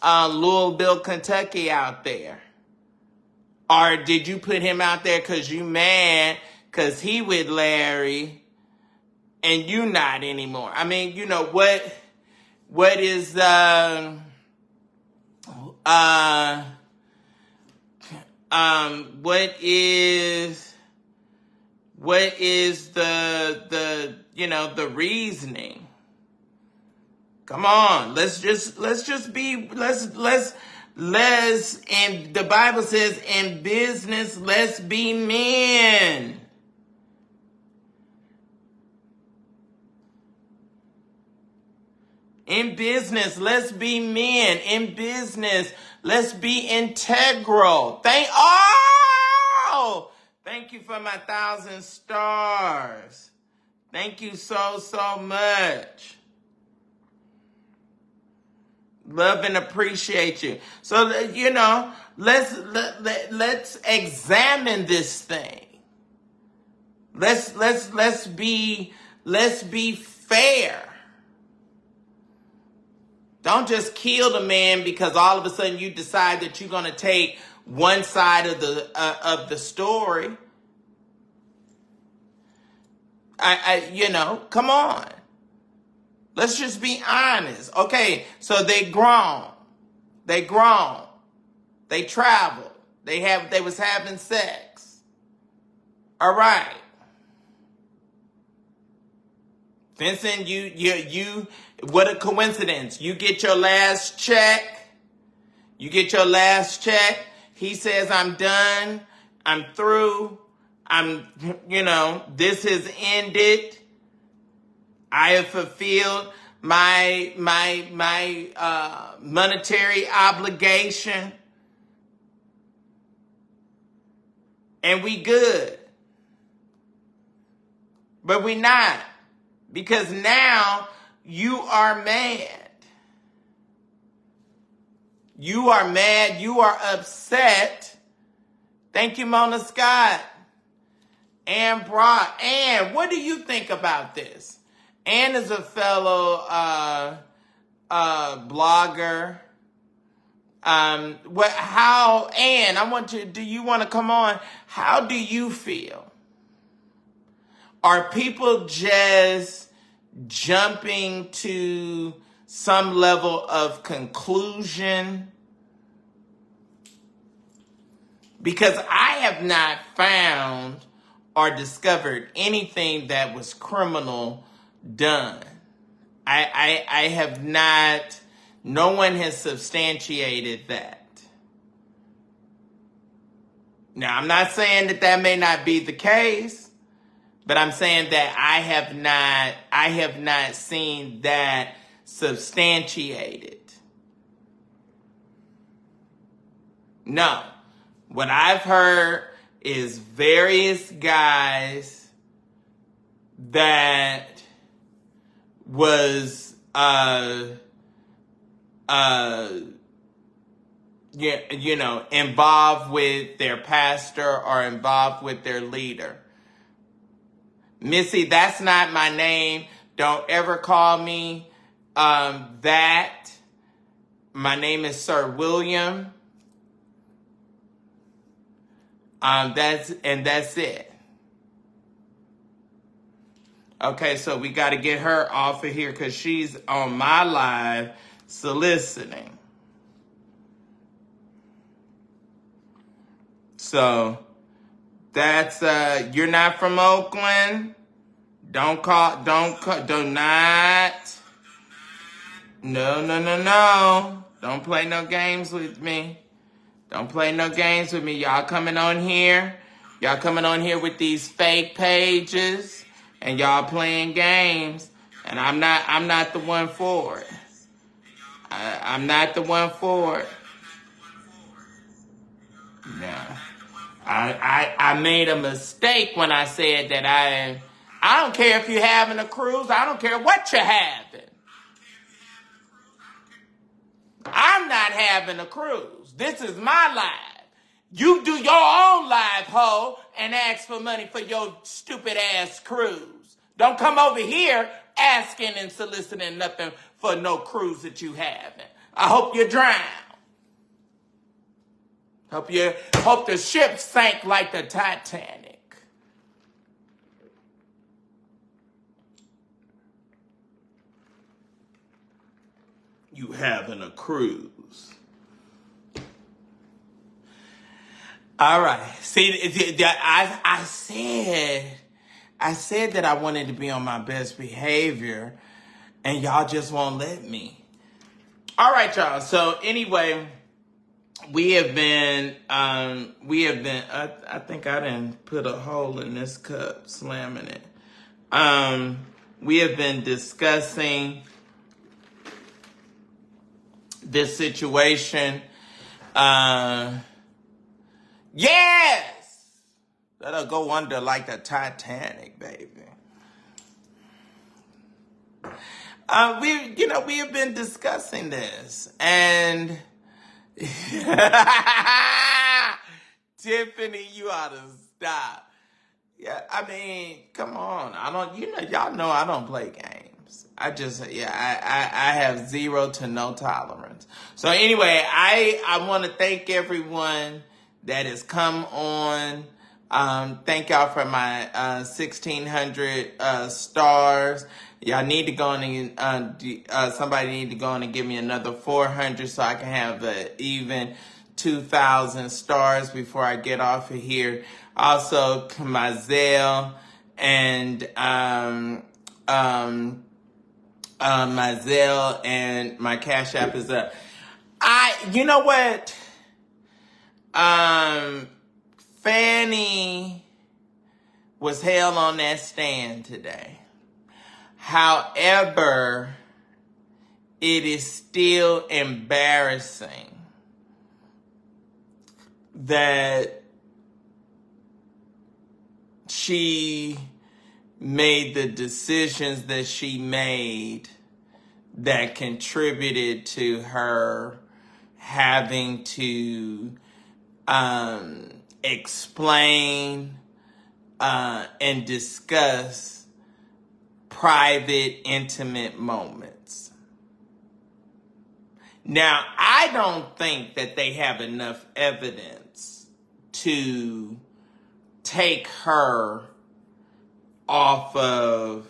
Louisville, Kentucky out there? Or did you put him out there because you mad because he with Larry and you not anymore? I mean, what is the reasoning? Come on, let's and the Bible says in business, let's be men. In business, let's be men. In business, let's be integral. Thank you for my 1,000 stars. Thank you so much. Love and appreciate you. So, let's examine this thing. Let's be fair. Don't just kill the man because all of a sudden you decide that you're going to take one side of the story. Come on. Let's just be honest. Okay, so they grown. They traveled. They was having sex. All right. Vincent, you what a coincidence. You get your last check. He says, I'm done. I'm through. This has ended. I have fulfilled my monetary obligation. And we good. But we not. Because now you are mad. You are mad. You are upset. Thank you, Mona Scott. Ann Brock. Ann, what do you think about this? Ann is a fellow blogger. Ann, do you want to come on? How do you feel? Are people just jumping to some level of conclusion? Because I have not found or discovered anything that was criminal done. I have not, no one has substantiated that. Now, I'm not saying that may not be the case. But I'm saying that I have not seen that substantiated. No. What I've heard is various guys that was involved with their pastor or involved with their leader. Missy, that's not my name. Don't ever call me that. My name is Sir William. That's it. Okay, so we got to get her off of here because she's on my live soliciting. So that's you're not from Oakland. Do not. No. Don't play no games with me. Don't play no games with me. Y'all coming on here with these fake pages and y'all playing games, and I'm not the one for it. I'm not the one for it. No. I made a mistake when I said that I don't care if you're having a cruise. I don't care what you're having. I'm not having a cruise. This is my live. You do your own live, ho, and ask for money for your stupid ass cruise. Don't come over here asking and soliciting nothing for no cruise that you haven't. I hope you drown. Hope the ship sank like the Titanic. You having a cruise. All right. See, I said that I wanted to be on my best behavior, and y'all just won't let me. All right, y'all. So anyway, we have been, I think I didn't put a hole in this cup, slamming it. We have been discussing this situation. Yes! That'll go under like the Titanic, baby. We have been discussing this, and Tiffany, you ought to stop. Yeah, I mean, come on. Y'all know I don't play games. I have zero to no tolerance. So anyway, I want to thank everyone that has come on. Thank y'all for my 1,600 stars. Y'all need to go on and somebody need to go on and give me another 400 so I can have an even 2,000 stars before I get off of here. Also, my Zelle and my Cash App is up. You know what? Fanny was held on that stand today. However, it is still embarrassing that she made the decisions that she made that contributed to her having to explain and discuss private, intimate moments. Now, I don't think that they have enough evidence to take her off of,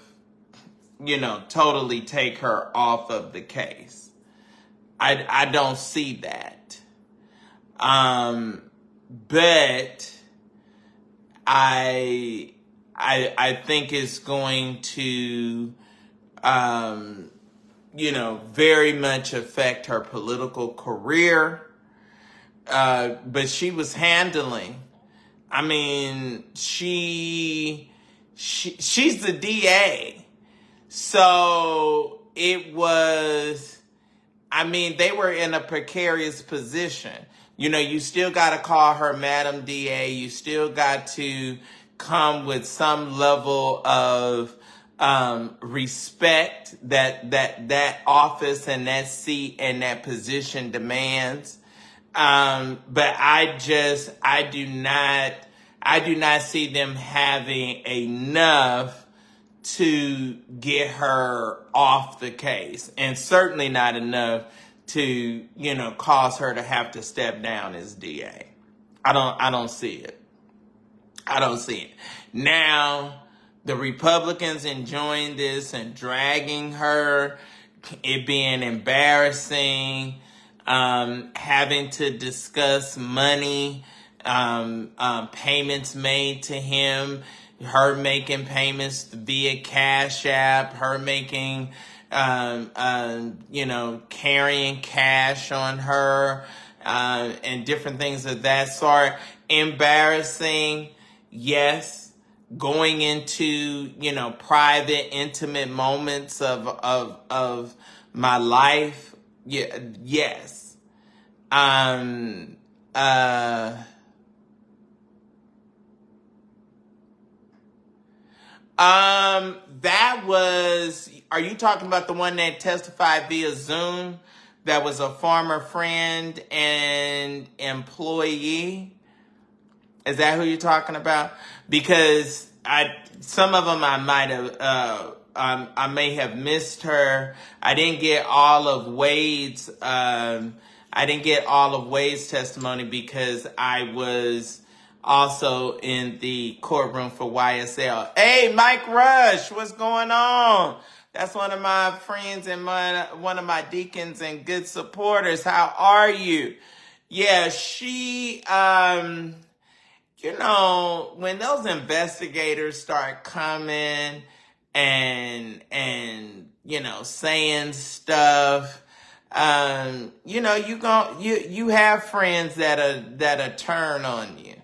totally take her off of the case. I don't see that. But I think it's going to, very much affect her political career. But she was handling. I mean, she she's the DA. So it was, I mean, they were in a precarious position. You know, you still got to call her Madam DA. You still got to come with some level of respect that office and that seat and that position demands. But I do not see them having enough to get her off the case, and certainly not enough to, you know, cause her to have to step down as DA. I don't see it. I don't see it. Now, the Republicans enjoying this and dragging her, it being embarrassing, having to discuss money, payments made to him, her making payments via Cash App, her making, carrying cash on her, and different things of that sort. Embarrassing, yes. Going into, you know, private, intimate moments of my life, yeah, yes. That was, are you talking about the one that testified via Zoom? That was a former friend and employee? Is that who you're talking about? Because some of them I might have, I may have missed her. I didn't get all of Wade's testimony because I was also in the courtroom for YSL. Hey, Mike Rush, what's going on? That's one of my friends and one of my deacons and good supporters. How are you? Yeah, she, you know, when those investigators start coming and you know, saying stuff, you know, you have friends that'll turn on you.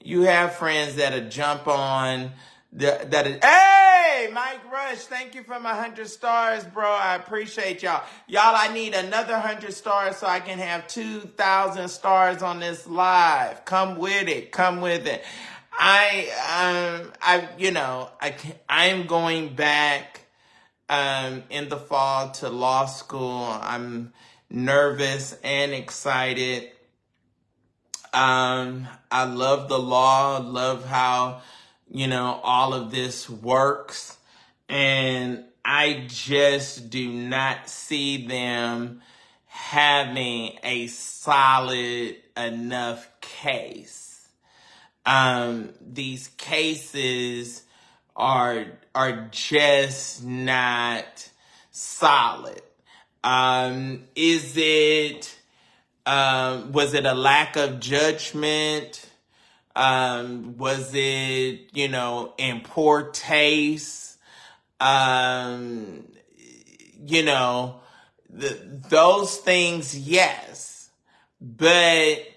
You have friends that'll jump on hey, Mike Rush, thank you for my 100 stars, bro. I appreciate y'all. Y'all, I need another 100 stars so I can have 2,000 stars on this live. Come with it. Come with it. I'm going back in the fall to law school. I'm nervous and excited. I love the law, love how, you know, all of this works. And I just do not see them having a solid enough case. These cases are just not solid. Was it a lack of judgment? Was it, you know, in poor taste? You know, those things, yes. But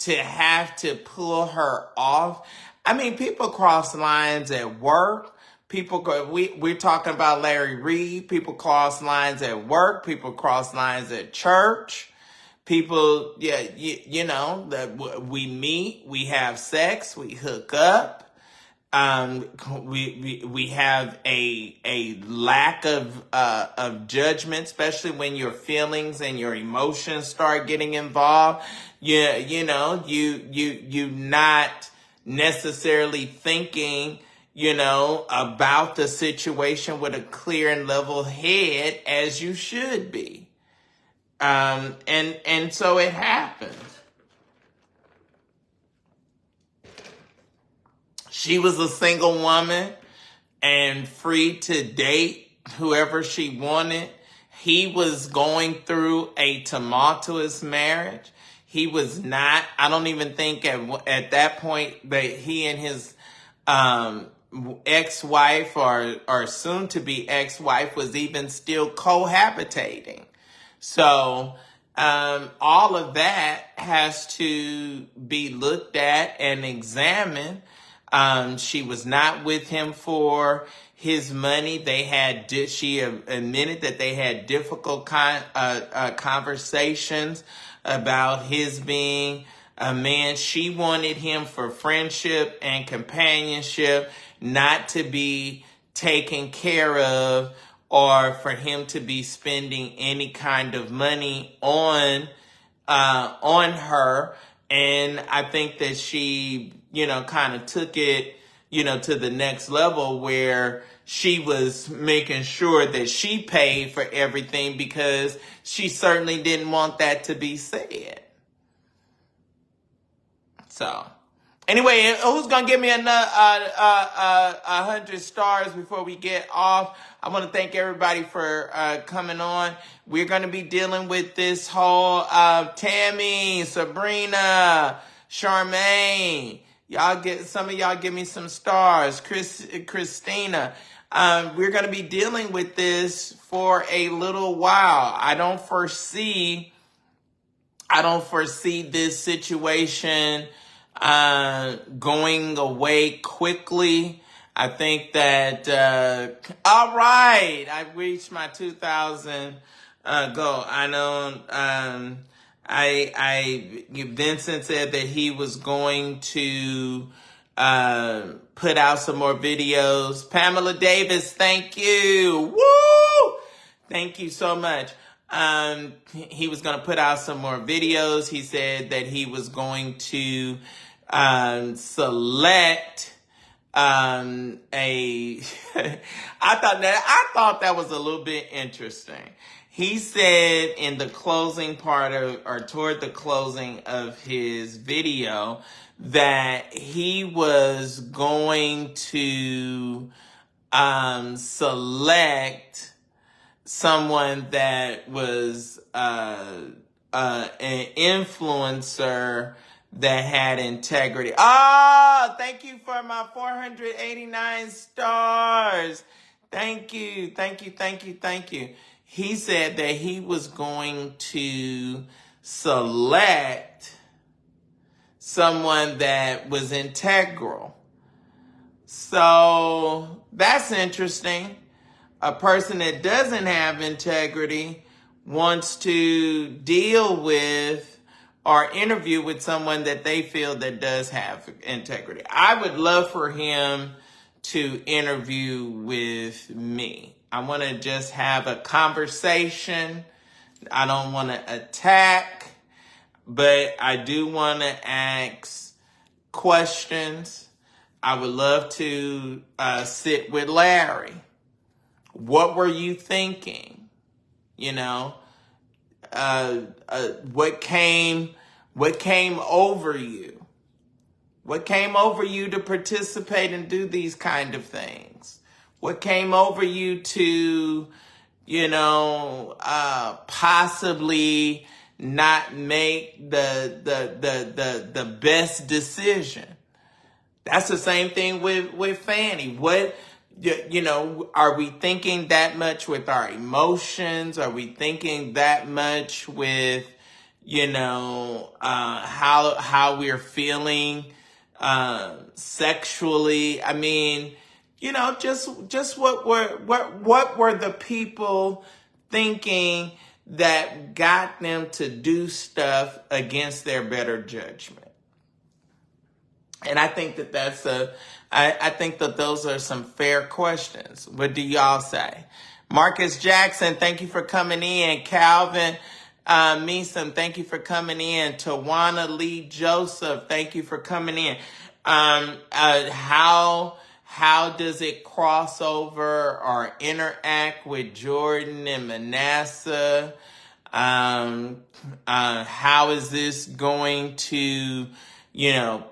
to have to pull her off, I mean, people cross lines at work. We're talking about Larry Reid. People cross lines at work. People cross lines at church. People, yeah, you know, that we meet, we have sex, we hook up. We have a lack of judgment, especially when your feelings and your emotions start getting involved. You know, you not necessarily thinking, you know, about the situation with a clear and level head as you should be. And so it happened. She was a single woman and free to date whoever she wanted. He was going through a tumultuous marriage. He was not, I don't even think at that point that he and his ex-wife or soon to be ex-wife was even still cohabitating. So all of that has to be looked at and examined. She was not with him for his money. She admitted that they had difficult conversations about his being a man. She wanted him for friendship and companionship, not to be taken care of or for him to be spending any kind of money on her. And I think that she, kind of took it, to the next level where she was making sure that she paid for everything because she certainly didn't want that to be said. So, anyway, who's gonna give me another 100 stars before we get off? I want to thank everybody for coming on. We're gonna be dealing with this whole Tammy, Sabrina, Charmaine. Some of y'all give me some stars. Christina. We're gonna be dealing with this for a little while. I don't foresee this situation going away quickly. I think that, all right, I reached my 2,000 goal. I know, Vincent said that he was going to put out some more videos. Pamela Davis, thank you. Woo! Thank you so much. He was going to put out some more videos. He said that he was going to select I thought that was a little bit interesting. He said in the closing part or toward the closing of his video that he was going to select someone that was an influencer that had integrity. Oh, thank you for my 489 stars. Thank you. He said that he was going to select someone that was integral. So that's interesting. A person that doesn't have integrity wants to deal with or interview with someone that they feel that does have integrity. I would love for him to interview with me. I want to just have a conversation. I don't want to attack, but I do want to ask questions. I would love to sit with Larry. What were you thinking? What came over you? What came over you to participate and do these kind of things? What came over you to, possibly not make the best decision? That's the same thing with Fanny. Are we thinking that much with our emotions? Are we thinking that much with, how we're feeling sexually? I mean, just what were the people thinking that got them to do stuff against their better judgment? And I think that I think that those are some fair questions. What do y'all say? Marcus Jackson, thank you for coming in. Calvin Meeson, thank you for coming in. Tawana Lee Joseph, thank you for coming in. How does it cross over or interact with Jordan and Manasseh? How is this going to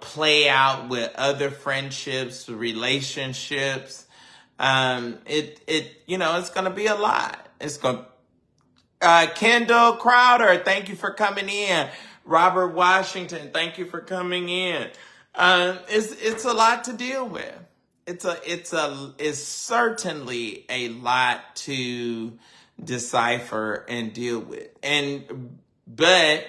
play out with other friendships, relationships? It's going to be a lot. Kendall Crowder, thank you for coming in. Robert Washington, thank you for coming in. It's a lot to deal with. It's certainly a lot to decipher and deal with. But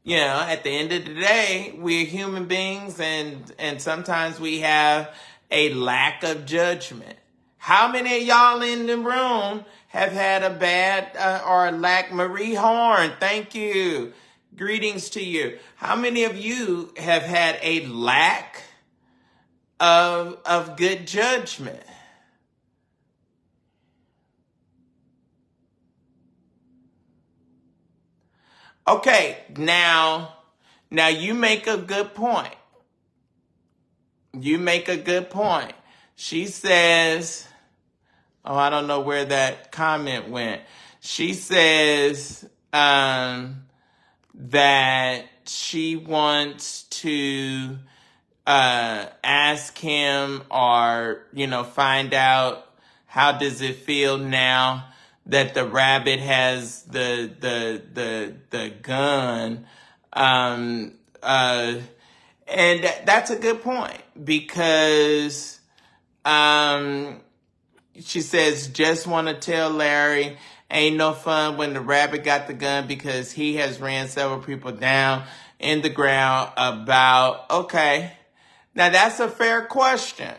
You know, at the end of the day, we're human beings, and sometimes we have a lack of judgment. How many of y'all in the room have had a bad or lack? Marie Horn, thank you. Greetings to you. How many of you have had a lack of good judgment? Okay, now you make a good point. You make a good point. She says, oh, I don't know where that comment went. She says that she wants to ask him, or, you know, find out how does it feel now that the rabbit has the gun. And that's a good point, because she says, just want to tell Larry, ain't no fun when the rabbit got the gun, because he has ran several people down in the ground about, okay. Now that's a fair question.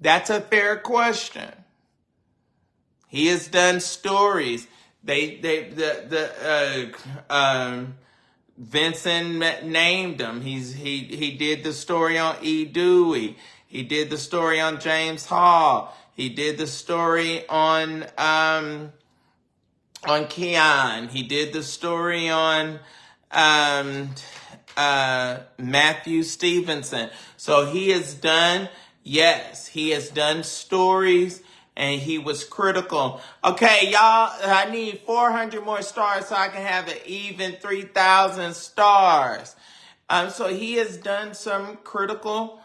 That's a fair question. He has done stories. Vincent named him. He did the story on E. Dewey. He did the story on James Hall. He did the story on Keon. He did the story on Matthew Stevenson. So he has done, yes, he has done stories, and he was critical. Okay, y'all, I need 400 more stars so I can have an even 3,000 stars. So he has done some critical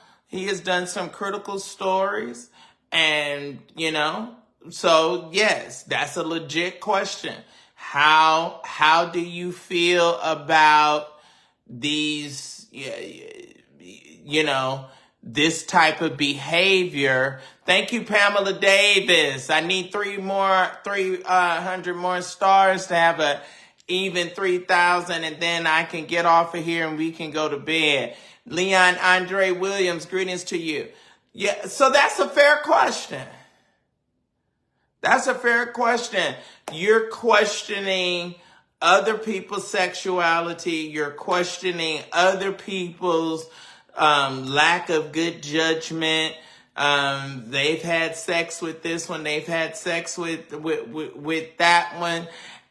stories, and, you know, so yes, that's a legit question. How do you feel about these, you know, this type of behavior? Thank you, Pamela Davis. I need 300 more stars to have a even 3,000, and then I can get off of here and we can go to bed. Leon Andre Williams, greetings to you. Yeah, so that's a fair question. That's a fair question. You're questioning other people's sexuality. You're questioning other people's lack of good judgment. They've had sex with this one. They've had sex with that one.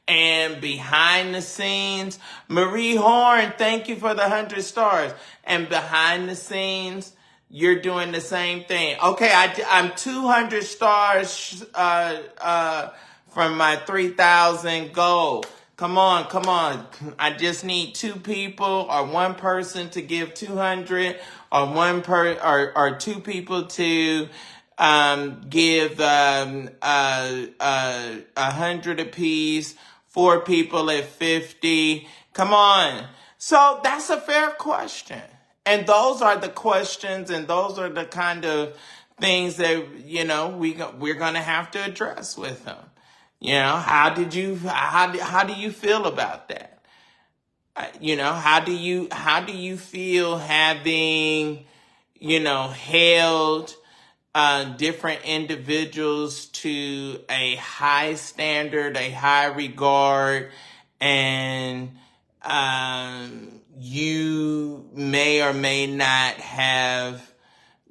And behind the scenes, Marie Horn, thank you for the 100 stars. And behind the scenes, you're doing the same thing. Okay, I'm 200 stars from my 3,000 goal. Come on. I just need 2 people or 1 person to give 200, or 2 people to give 100 apiece. 4 people at 50. Come on. So that's a fair question. And those are the questions, and those are the kind of things that, you know, we're going to have to address with them. You know, how do you feel about that? You know, how do you feel having, you know, held different individuals to a high standard, a high regard, and you may or may not have,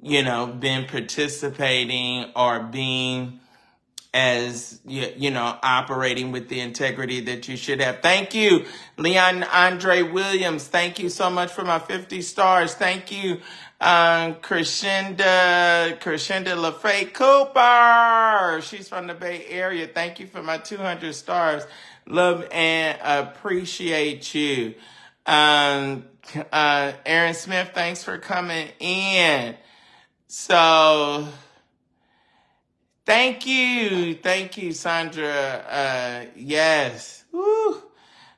you know, been participating or being as, you know, operating with the integrity that you should have. Thank you, Leon Andre Williams. Thank you so much for my 50 stars. Thank you, Crescenda LaFay Cooper. She's from the Bay Area. Thank you for my 200 stars. Love and appreciate you. Aaron Smith, thanks for coming in. So, thank you, Sandra. Yes. Woo.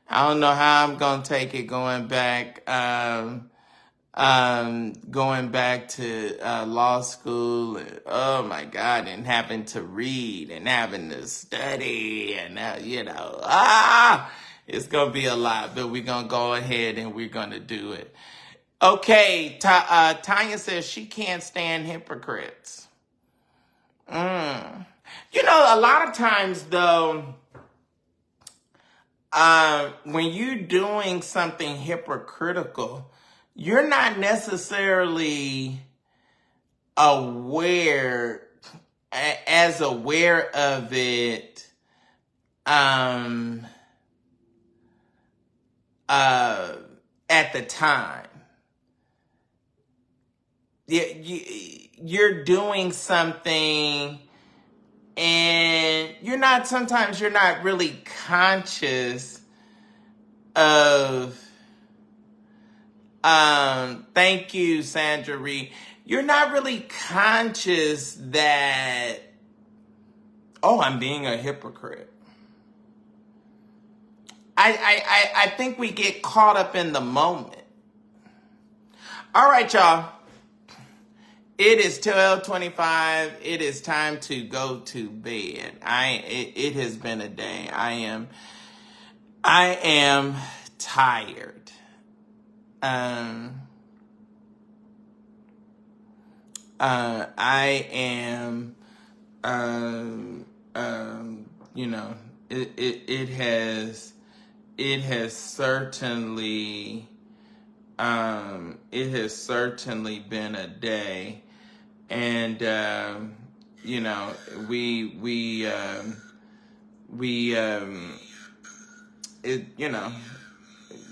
I don't know how I'm gonna take it going back to law school. Oh my God, and having to read and having to study, and you know, It's going to be a lot, but we're going to go ahead and we're going to do it. Okay, Tanya says she can't stand hypocrites. You know, a lot of times, though, when you're doing something hypocritical, you're not necessarily aware of it at the time. You're doing something and sometimes you're not really conscious of, thank you, Sandra Reed. You're not really conscious that, I'm being a hypocrite. I think we get caught up in the moment. All right, y'all. It is 12:25. It is time to go to bed. It has been a day. I am tired. I am, you know, it has certainly, been a day, and you know,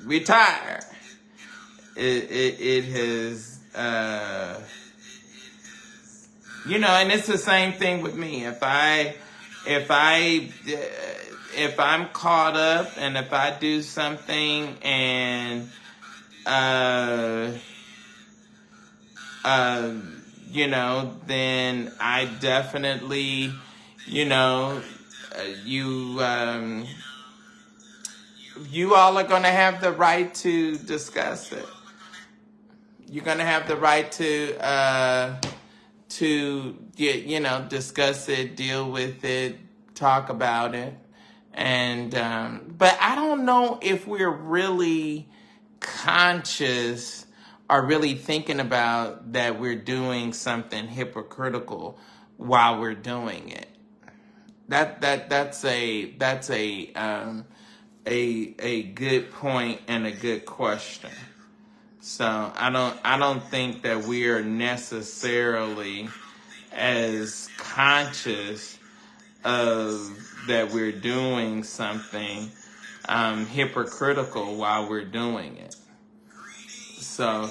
we're tired. It has, you know, and it's the same thing with me. If I'm caught up and if I do something and, you know, then I definitely, you know, you all are going to have the right to discuss it. You're going to have the right to discuss it, deal with it, talk about it. And, but I don't know if we're really conscious or really thinking about that we're doing something hypocritical while we're doing it. That's a good point and a good question. So I don't think that we are necessarily as conscious of that we're doing something hypocritical while we're doing it. So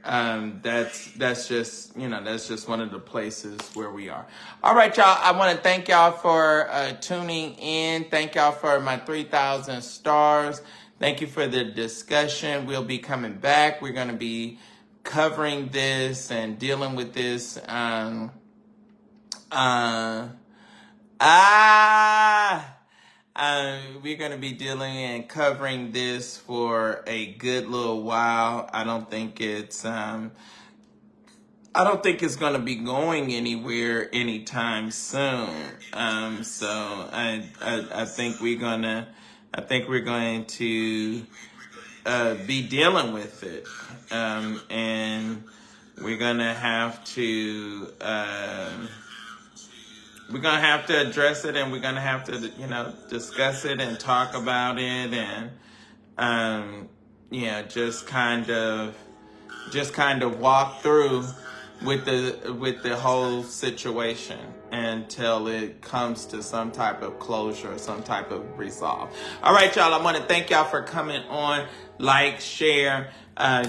that's just, you know, that's just one of the places where we are. All right, y'all. I want to thank y'all for tuning in. Thank y'all for my 3,000 stars. Thank you for the discussion. We'll be coming back. We're going to be covering this and dealing with this. We're going to be dealing and covering this for a good little while. I don't think it's going to be going anywhere anytime soon. So I think we're going to be dealing with it. And we're going to have to address it, and we're going to have to, you know, discuss it and talk about it, and just kind of walk through with the whole situation until it comes to some type of closure, some type of resolve. All right, y'all. I want to thank y'all for coming on. Like, share.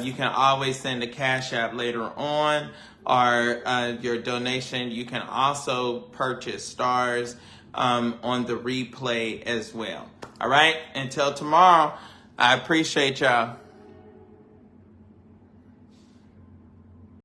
You can always send a Cash App later on, or your donation. You can also purchase stars on the replay as well. All right. Until tomorrow, I appreciate y'all.